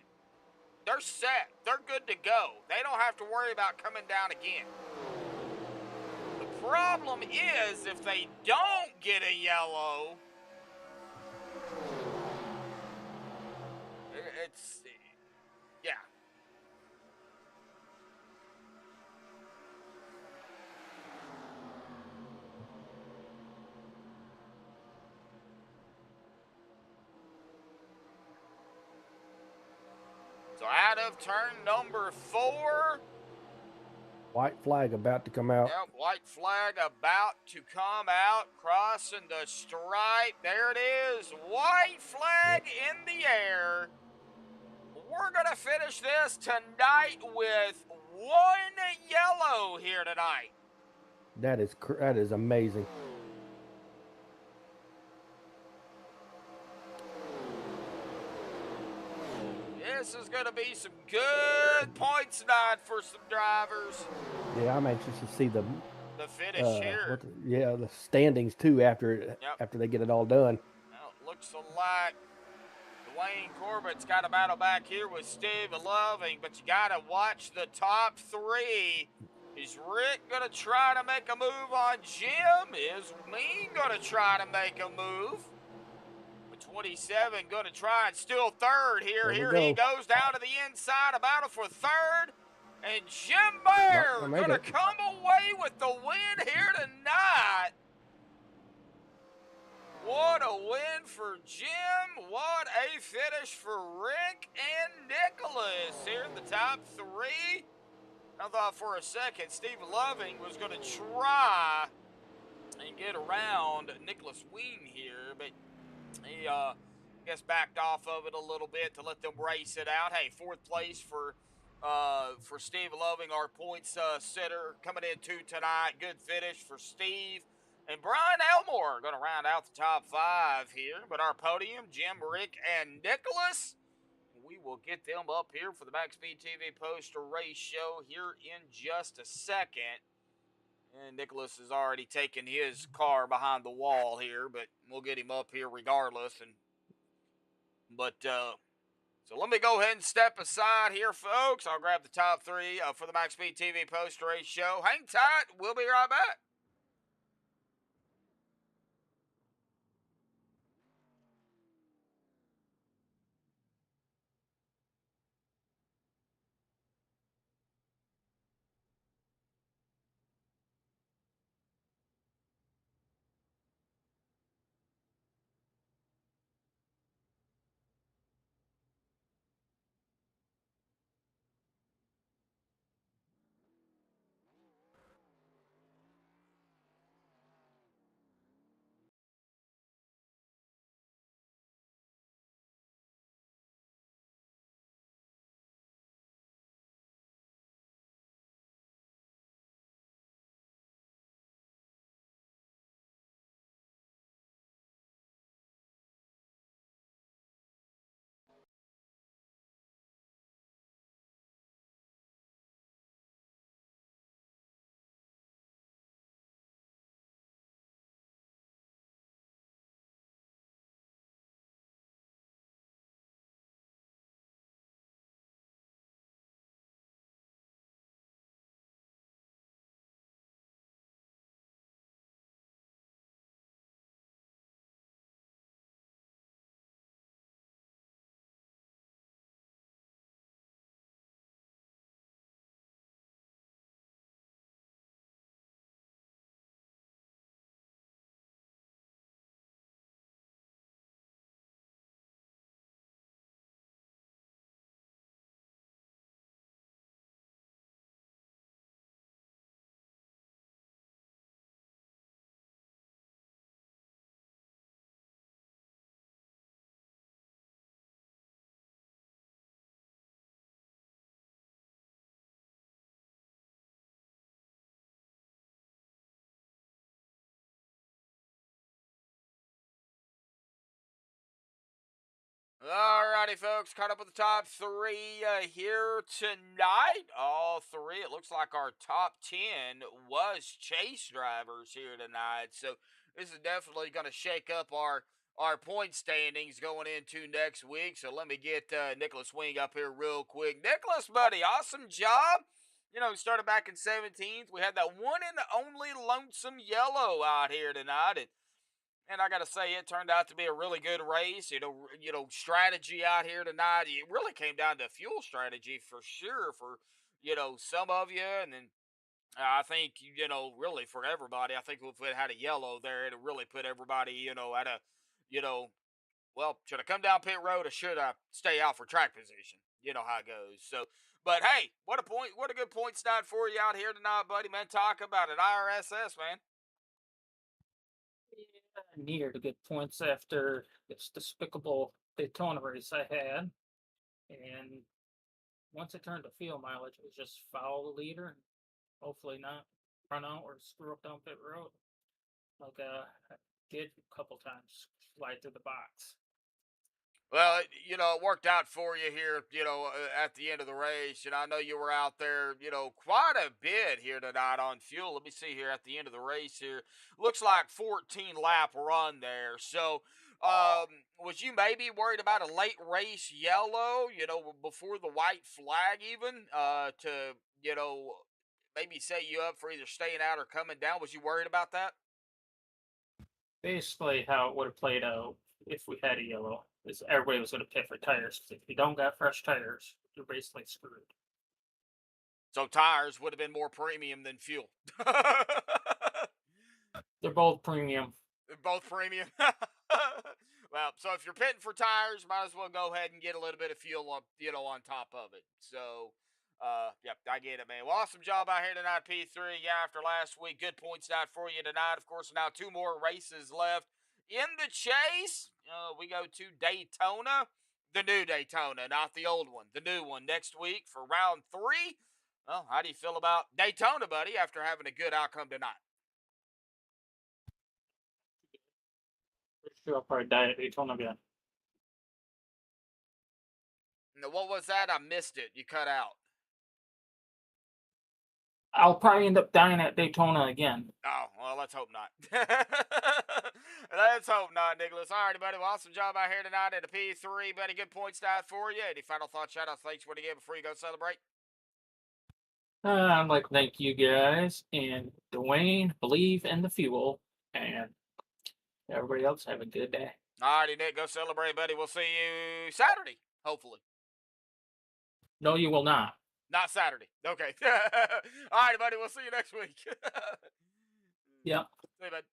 they're set. They're good to go. They don't have to worry about coming down again. The problem is if they don't get a yellow, it's, yeah. So out of turn number 4. White flag about to come out. Yep, white flag about to come out, crossing the stripe. There it is, white flag in the air. We're going to finish this tonight with 1 yellow here tonight. That is amazing. This is going to be some good points tonight for some drivers. Yeah, I'm anxious to see the finish here. The standings too after they get it all done. Well, it looks like Dwayne Corbett's got a battle back here with Steve Loving, but you got to watch the top 3. Is Rick going to try to make a move on Jim? Is Mean going to try to make a move? 27 going to try and steal third here. Here he goes down to the inside, a battle for third. And Jim Bear going to come away with the win here tonight. What a win for Jim. What a finish for Rick and Nicholas here in the top 3. I thought for a second Steve Loving was going to try and get around Nicholas Ween here, but he, gets backed off of it a little bit to let them race it out. Hey, 4th place for Steve Loving, our points setter, coming in 2 tonight. Good finish for Steve. And Brian Elmore going to round out the top 5 here. But our podium, Jim, Rick, and Nicholas, we will get them up here for the MaxspeedTV poster race show here in just a second. And Nicholas has already taken his car behind the wall here, but we'll get him up here regardless. So let me go ahead and step aside here, folks. I'll grab the top 3 for the MaxspeedTV post race show. Hang tight. We'll be right back. Alrighty, folks, caught up with the top three here tonight. All three, it looks like our top 10 was chase drivers here tonight. So this is definitely going to shake up our point standings going into next week. So let me get Nicholas Wing up here real quick. Nicholas, buddy, awesome job. You know, we started back in 17th. We had that one and only lonesome yellow out here tonight. And I got to say, it turned out to be a really good race. Strategy out here tonight. It really came down to fuel strategy for sure for, some of you. And then I think, really for everybody, I think if it had a yellow there, it really put everybody, at a, you know, well, should I come down pit road or should I stay out for track position? You know how it goes. So, but hey, what a good point start for you out here tonight, buddy, man. Talk about it. IRSS, man. I needed to get points after this despicable Daytona race I had. And once I turned to field mileage, it was just follow the leader and hopefully not run out or screw up down pit road. Like I did a couple times, slide through the box. Well, it worked out for you here, at the end of the race. I know you were out there, quite a bit here tonight on fuel. Let me see here at the end of the race here. Looks like 14 lap run there. So, was you maybe worried about a late race yellow, before the white flag even, to, maybe set you up for either staying out or coming down? Was you worried about that? Basically, how it would have played out if we had a yellow is everybody was going to pit for tires. 'Cause if you don't got fresh tires, you're basically screwed. So tires would have been more premium than fuel. They're both premium. Both premium. Well, so if you're pitting for tires, might as well go ahead and get a little bit of fuel up, on top of it. So, yep, I get it, man. Well, awesome job out here tonight, P3. Yeah, after last week, good points out for you tonight. Of course, now 2 more races left in the chase. We go to Daytona, the new Daytona, not the old one, the new one next week for round 3. Well, how do you feel about Daytona, buddy, after having a good outcome tonight? Sure, I'll probably die at Daytona again. Now, what was that? I missed it. You cut out. I'll probably end up dying at Daytona again. Oh, well, let's hope not. Let's hope not, Nicholas. All righty, buddy. Well, awesome job out here tonight at the P3, buddy. Good point start for you. Any final thoughts, shout-outs, thanks for the game before you go celebrate? I'd like to thank you guys and Dwayne, believe in the fuel, and everybody else have a good day. All righty, Nick. Go celebrate, buddy. We'll see you Saturday, hopefully. No, you will not. Not Saturday. Okay. All right, buddy. We'll see you next week. Yep. See you, bud.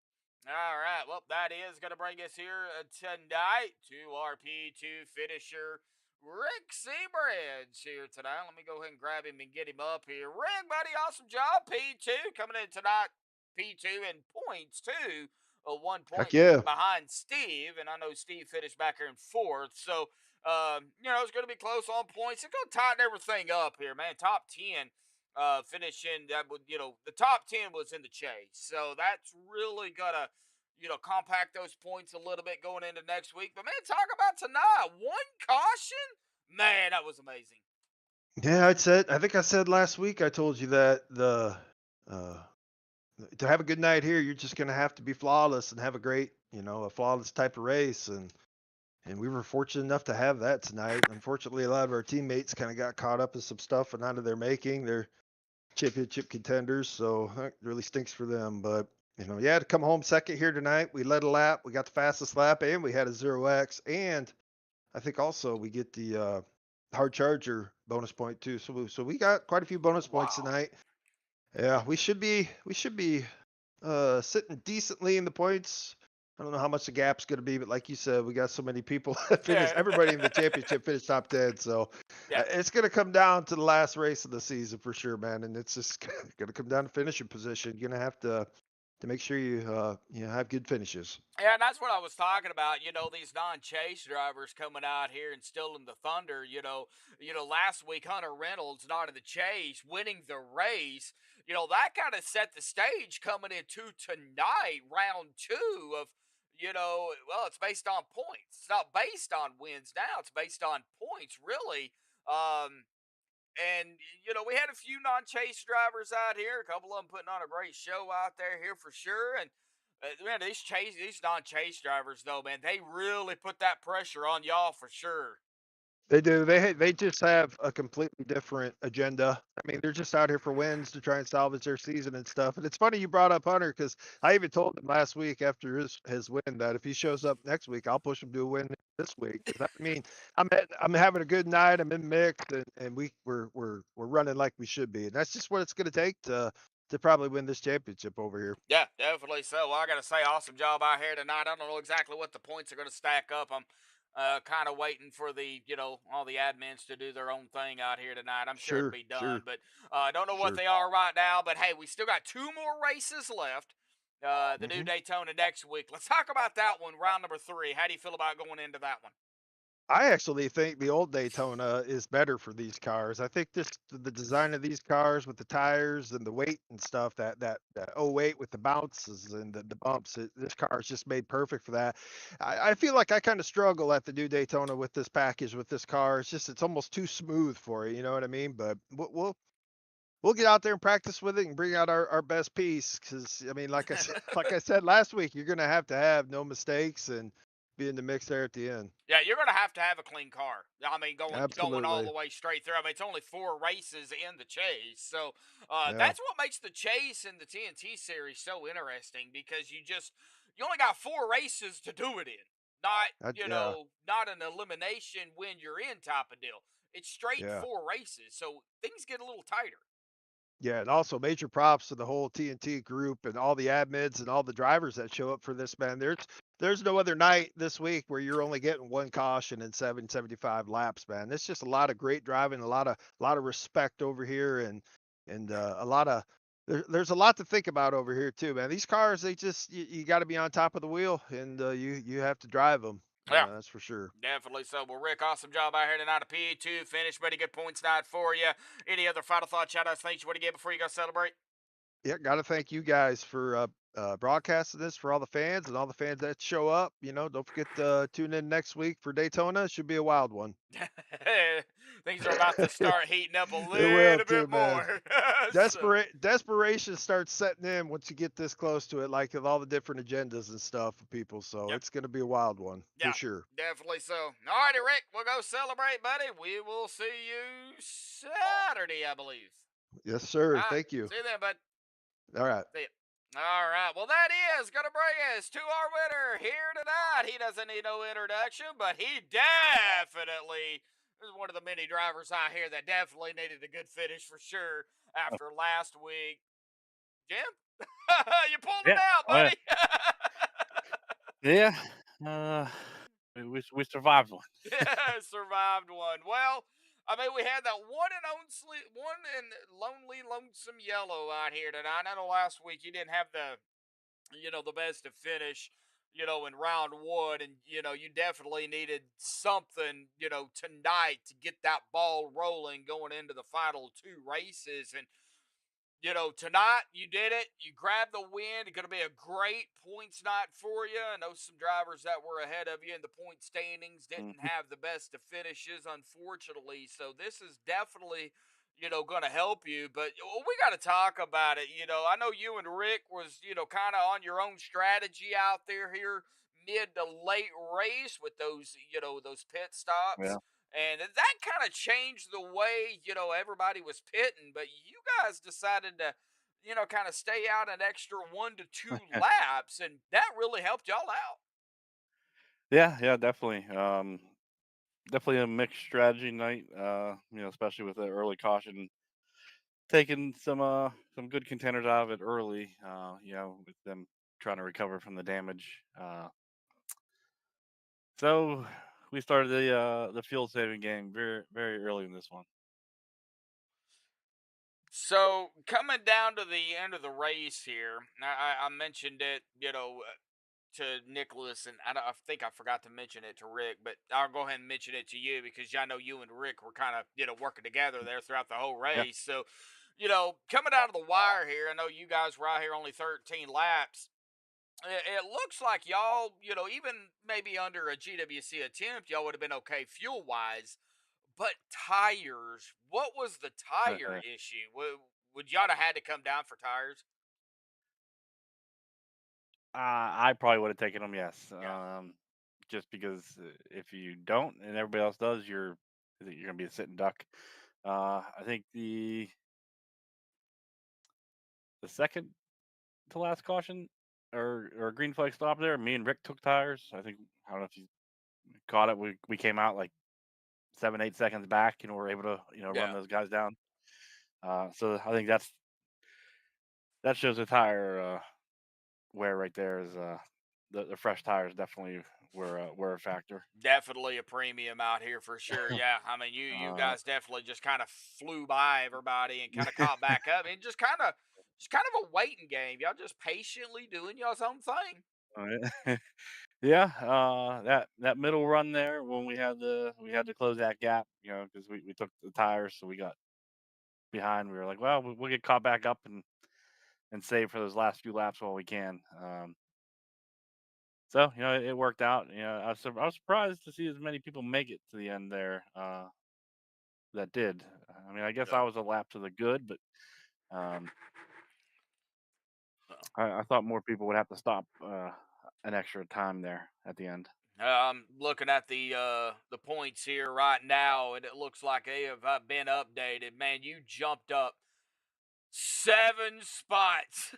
All right. Well, that is going to bring us here tonight to our P2 finisher, Rick Seabridge, here tonight. Let me go ahead and grab him and get him up here. Rick, buddy, awesome job. P2 coming in tonight. P2 in points, too. 1 point Heck yeah. behind Steve. And I know Steve finished back here in 4th. So, it's going to be close on points. It's going to tighten everything up here, man. Top 10 finishing. That would, the top 10 was in the chase. So that's really going to, compact those points a little bit going into next week. But, man, talk about tonight. 1 caution? Man, that was amazing. Yeah, I think I said last week, I told you that to have a good night here, you're just going to have to be flawless and have a great, a flawless type of race. And we were fortunate enough to have that tonight. Unfortunately, a lot of our teammates kind of got caught up in some stuff and out of their making. They're championship contenders, so that really stinks for them. But, to come home second here tonight, we led a lap. We got the fastest lap, and we had a 0x. And I think also we get the hard charger bonus point too. So we got quite a few bonus points tonight. Yeah, we should be sitting decently in the points. I don't know how much the gap's going to be, but like you said, we got so many people finish. Everybody in the championship finished top 10. So it's going to come down to the last race of the season for sure, man. And it's just going to come down to finishing position. You're going to have to make sure you have good finishes. Yeah, and that's what I was talking about. These non-chase drivers coming out here and stealing the thunder. Last week Hunter Reynolds not in the chase, winning the race. That kind of set the stage coming into tonight, round 2 of well, it's based on points. It's not based on wins now. It's based on points, really. Um, and we had a few non-chase drivers out here. A couple of them putting on a great show out there here for sure. And man, these non-chase drivers though, man, they really put that pressure on y'all for sure. They do. They just have a completely different agenda. I mean, they're just out here for wins to try and salvage their season and stuff. And it's funny you brought up Hunter because I even told him last week after his win that if he shows up next week, I'll push him to a win this week. 'Cause I mean, I'm having a good night. I'm in mix, and we're running like we should be. And that's just what it's going to take to probably win this championship over here. Yeah, definitely so. Well, I got to say, awesome job out here tonight. I don't know exactly what the points are going to stack up. I'm kind of waiting for all the admins to do their own thing out here tonight. I'm sure it'll Sure, be done, sure, but I don't know what sure. they are right now. But hey, we still got 2 more races left. The new hmm Daytona next week. Let's talk about that one, round number 3. How do you feel about going into that one? I actually think the old Daytona is better for these cars. I think the design of these cars with the tires and the weight and stuff that '08 with the bounces and the bumps, this car is just made perfect for that. I feel like I kind of struggle at the new Daytona with this package with this car. It's almost too smooth for it. You know what I mean? But we'll get out there and practice with it and bring out our best piece. Because I mean, like I said, like I said last week, you're gonna have to have no mistakes and be in the mix there at the end. Yeah, you're going to have a clean car. I mean, going all the Absolutely. way straight through. I mean, it's only 4 races in the chase, so Yeah. that's what makes the chase in the TNT series so interesting because you only got 4 races to do it in. Not Yeah. not an elimination when you're in type of deal. It's straight Yeah. 4 races, so things get a little tighter. Yeah, and also major props to the whole TNT group and all the admins and all the drivers that show up for this, man. There's no other night this week where you're only getting one caution in 775 laps, man. It's just a lot of great driving, a lot of respect over here and a lot of there's a lot to think about over here too, man. These cars, they just you got to be on top of the wheel and you have to drive them. Yeah. That's for sure. Definitely so. Well, Rick, awesome job out here tonight. A P2 finish, buddy. Good points night for you. Any other final thoughts, shout outs, things you want to get before you go celebrate? Yeah, got to thank you guys for broadcasting this for all the fans and all the fans that show up. Don't forget to tune in next week for Daytona. It should be a wild one. Things are about to start heating up a It will little bit too, man. more. So, Desperation starts setting in once you get this close to it, like with all the different agendas and stuff for people. So yep. it's going to be a wild one for Yeah, sure. definitely so. All righty, Rick, we'll go celebrate, buddy. We will see you Saturday, I believe. Yes, All sir. right. Thank you. See you then, bud. All right. See ya. All right. Well, that is going to bring us to our winner here tonight. He doesn't need no introduction, but he definitely is one of the many drivers out here that definitely needed a good finish for sure after last week. Jim, you pulled it Yeah. out, Oh, yeah. buddy. Yeah. Uh, we survived one. Yeah, survived one. Well, I mean, we had that one and lonely, lonesome yellow out here tonight. I know last week you didn't have the best to finish, in round 1, and you definitely needed something, tonight to get that ball rolling going into the final 2 races, and tonight you did it. You grabbed the win. It's going to be a great points night for you. I know some drivers that were ahead of you in the point standings didn't Mhm. have the best of finishes, unfortunately. So this is definitely, going to help you. But we got to talk about it. I know you and Rick was, kind of on your own strategy out there here mid to late race with those pit stops. Yeah. And that kind of changed the way, everybody was pitting. But you guys decided to, kind of stay out an extra 1 to 2 laps. And that really helped y'all out. Yeah. Yeah. Definitely. Definitely a mixed strategy night. Especially with the early caution, taking some good contenders out of it early. With them trying to recover from the damage. So we started the fuel saving game very very early in this one. So coming down to the end of the race here, I mentioned it, to Nicholas, and I think I forgot to mention it to Rick, but I'll go ahead and mention it to you because I know you and Rick were kind of, working together there throughout the whole Yeah. race. So, coming out of the wire here, I know you guys were out here only 13 laps. It looks like y'all, even maybe under a GWC attempt, y'all would have been okay fuel wise. But tires, what was the tire Uh, issue? Would y'all have had to come down for tires? I probably would have taken them, yes. Yeah. Just because if you don't and everybody else does, you're gonna be a sitting duck. I think the second to last caution or green flag stop there, me and Rick took tires. I don't know if you caught it. We came out like 7, 8 seconds back. We're able to run Yeah. those guys down. So I think that shows the tire wear right there is the fresh tires definitely were a factor. Definitely a premium out here for sure. Yeah. I mean, you Uh, guys definitely just kind of flew by everybody and kind of caught back up and just kind of a waiting game. Y'all just patiently doing y'all's own thing. yeah, yeah. That middle run there when we had to close that gap, because we took the tires, so we got behind. We were like, well, we'll get caught back up and save for those last few laps while we can. So it worked out. I was surprised to see as many people make it to the end there. That did. I mean, I guess I Yeah. was a lap to the good, but um, Well, I thought more people would have to stop an extra time there at the end. I'm looking at the points here right now, and it looks like they have been updated. Man, you jumped up 7 spots.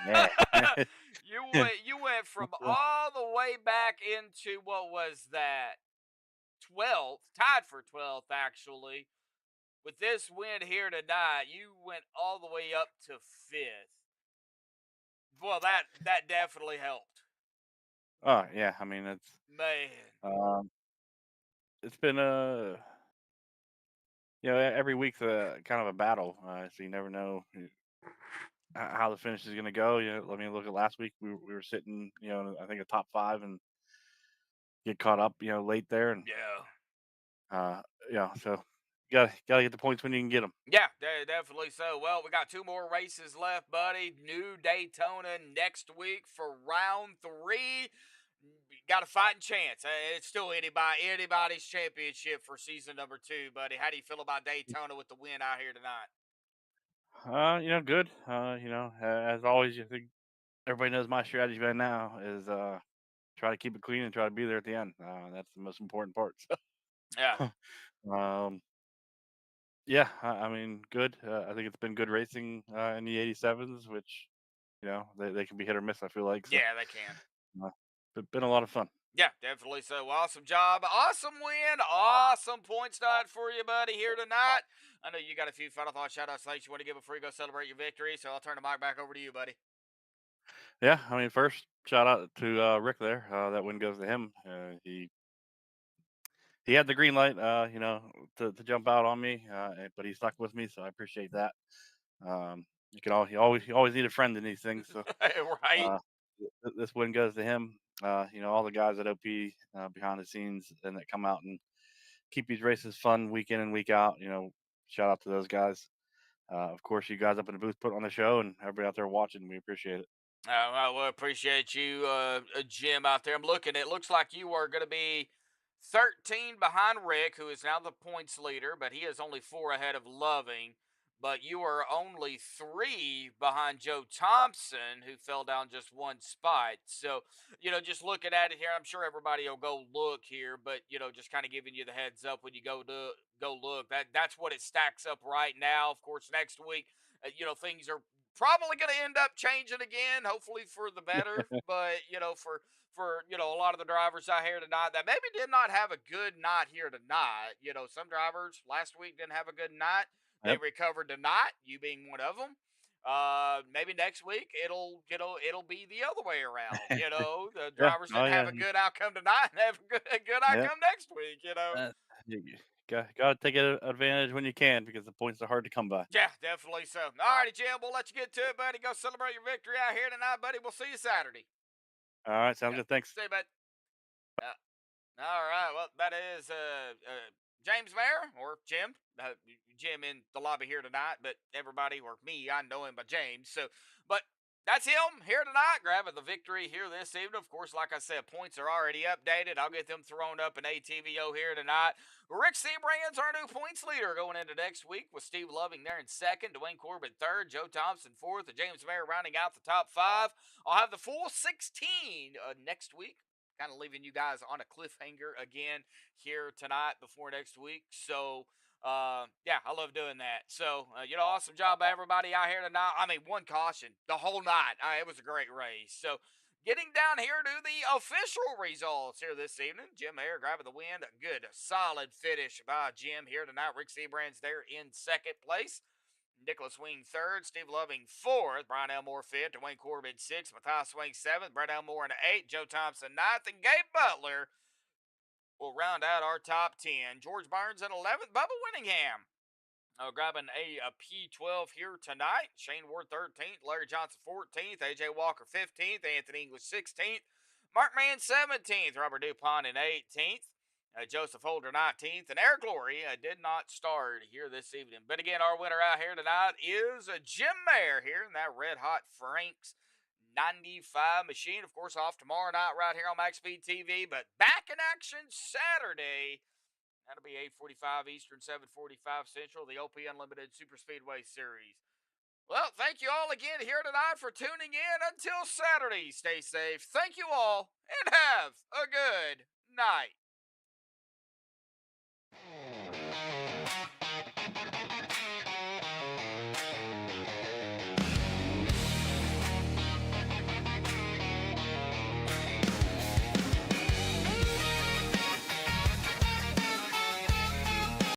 Yeah. you went from all the way back into what was that 12th, tied for 12th actually. With this win here tonight, you went all the way up to 5th. Well, that definitely helped. Oh yeah. I mean, Man. um, it's been every week's kind of a battle. So you never know how the finish is going to go. Let me look at last week. We were sitting, I think a top five and get caught up, late there, and Yeah. uh, so you gotta get the points when you can get them. Yeah, definitely so. Well, we got 2 more races left, buddy. New Daytona next week for round 3. Got a fighting chance. It's still anybody's championship for season number 2, buddy. How do you feel about Daytona with the win out here tonight? Good. As always, I think everybody knows my strategy by now is try to keep it clean and try to be there at the end. That's the most important part. Yeah. Um, yeah, I mean, good. I think it's been good racing in the 87s, which they can be hit or miss. I feel like so. Yeah, they can. Uh, it's been a lot of fun. Yeah, definitely so. Awesome job. Awesome win. Awesome points night for you, buddy, here tonight. I know you got a few final thoughts, shout outs, thanks you want to give before you go celebrate your victory, so I'll turn the mic back over to you, buddy. Yeah, I mean, first shout out to Rick there. That win goes to him. He had the green light, to jump out on me, but he stuck with me, so I appreciate that. You always need a friend in these things. So Right? uh, this win goes to him. All the guys at OP behind the scenes and that come out and keep these races fun week in and week out. Shout out to those guys. Of course, you guys up in the booth put on the show, and everybody out there watching. We appreciate it. I appreciate you, Jim, out there. I'm looking. It looks like you are going to be 13 behind Rick, who is now the points leader, but he is only 4 ahead of Loving. But you are only 3 behind Joe Thompson, who fell down just 1 spot. So, just looking at it here, I'm sure everybody will go look here, but just kind of giving you the heads up when you go look. That's what it stacks up right now. Of course, next week, things are probably going to end up changing again, hopefully for the better. But for a lot of the drivers out here tonight that maybe did not have a good night here tonight. Some drivers last week didn't have a good night. They Yep. recovered tonight, you being one of them. Maybe next week it'll be the other way around. The Yeah. drivers Oh didn't have yeah. a good outcome tonight and have a good Yeah. outcome next week. You got to take advantage when you can because the points are hard to come by. Yeah, definitely so. All righty, Jim, we'll let you get to it, buddy. Go celebrate your victory out here tonight, buddy. We'll see you Saturday. All right, sounds Yeah. good. Thanks. See you, bud. Uh, all right. Well, that is James Mayer or Jim. Jim in the lobby here tonight, but everybody or me, I know him by James. So, but That's him here tonight, grabbing the victory here this evening. Of course, like I said, points are already updated. I'll get them thrown up in ATVO here tonight. Rick Seabrand's our new points leader going into next week with Steve Loving there in second, Dwayne Corbett third, Joe Thompson fourth, and James Mayer rounding out the top 5. I'll have the full 16 next week. Kind of leaving you guys on a cliffhanger again here tonight before next week. So, yeah, I love doing that. So, awesome job by everybody out here tonight. I mean, one caution the whole night. It was a great race. So, getting down here to the official results here this evening. Jim Mayer grabbing the win. A good, solid finish by Jim here tonight. Rick Seabrand's there in second place. Nicholas Wing third, Steve Loving fourth, Brian Elmore fifth, Dwayne Corbett sixth, Matthias Swing seventh, Brett Elmore in eighth, Joe Thompson ninth, and Gabe Butler will round out our top 10. George Burns in 11th, Bubba Winningham grabbing a P12 here tonight. Shane Ward 13th, Larry Johnson 14th, AJ Walker 15th, Anthony English 16th, Mark Mann 17th, Robert DuPont in 18th. Joseph Holder 19th, and Air Glory did not start here this evening. But again, our winner out here tonight is Jim Mayer here in that Red Hot Franks 95 machine. Of course, off tomorrow night right here on MaxspeedTV, but back in action Saturday. That'll be 8:45 Eastern, 7:45 Central, the OP Unlimited Super Speedway Series. Well, thank you all again here tonight for tuning in. Until Saturday, stay safe. Thank you all, and have a good night.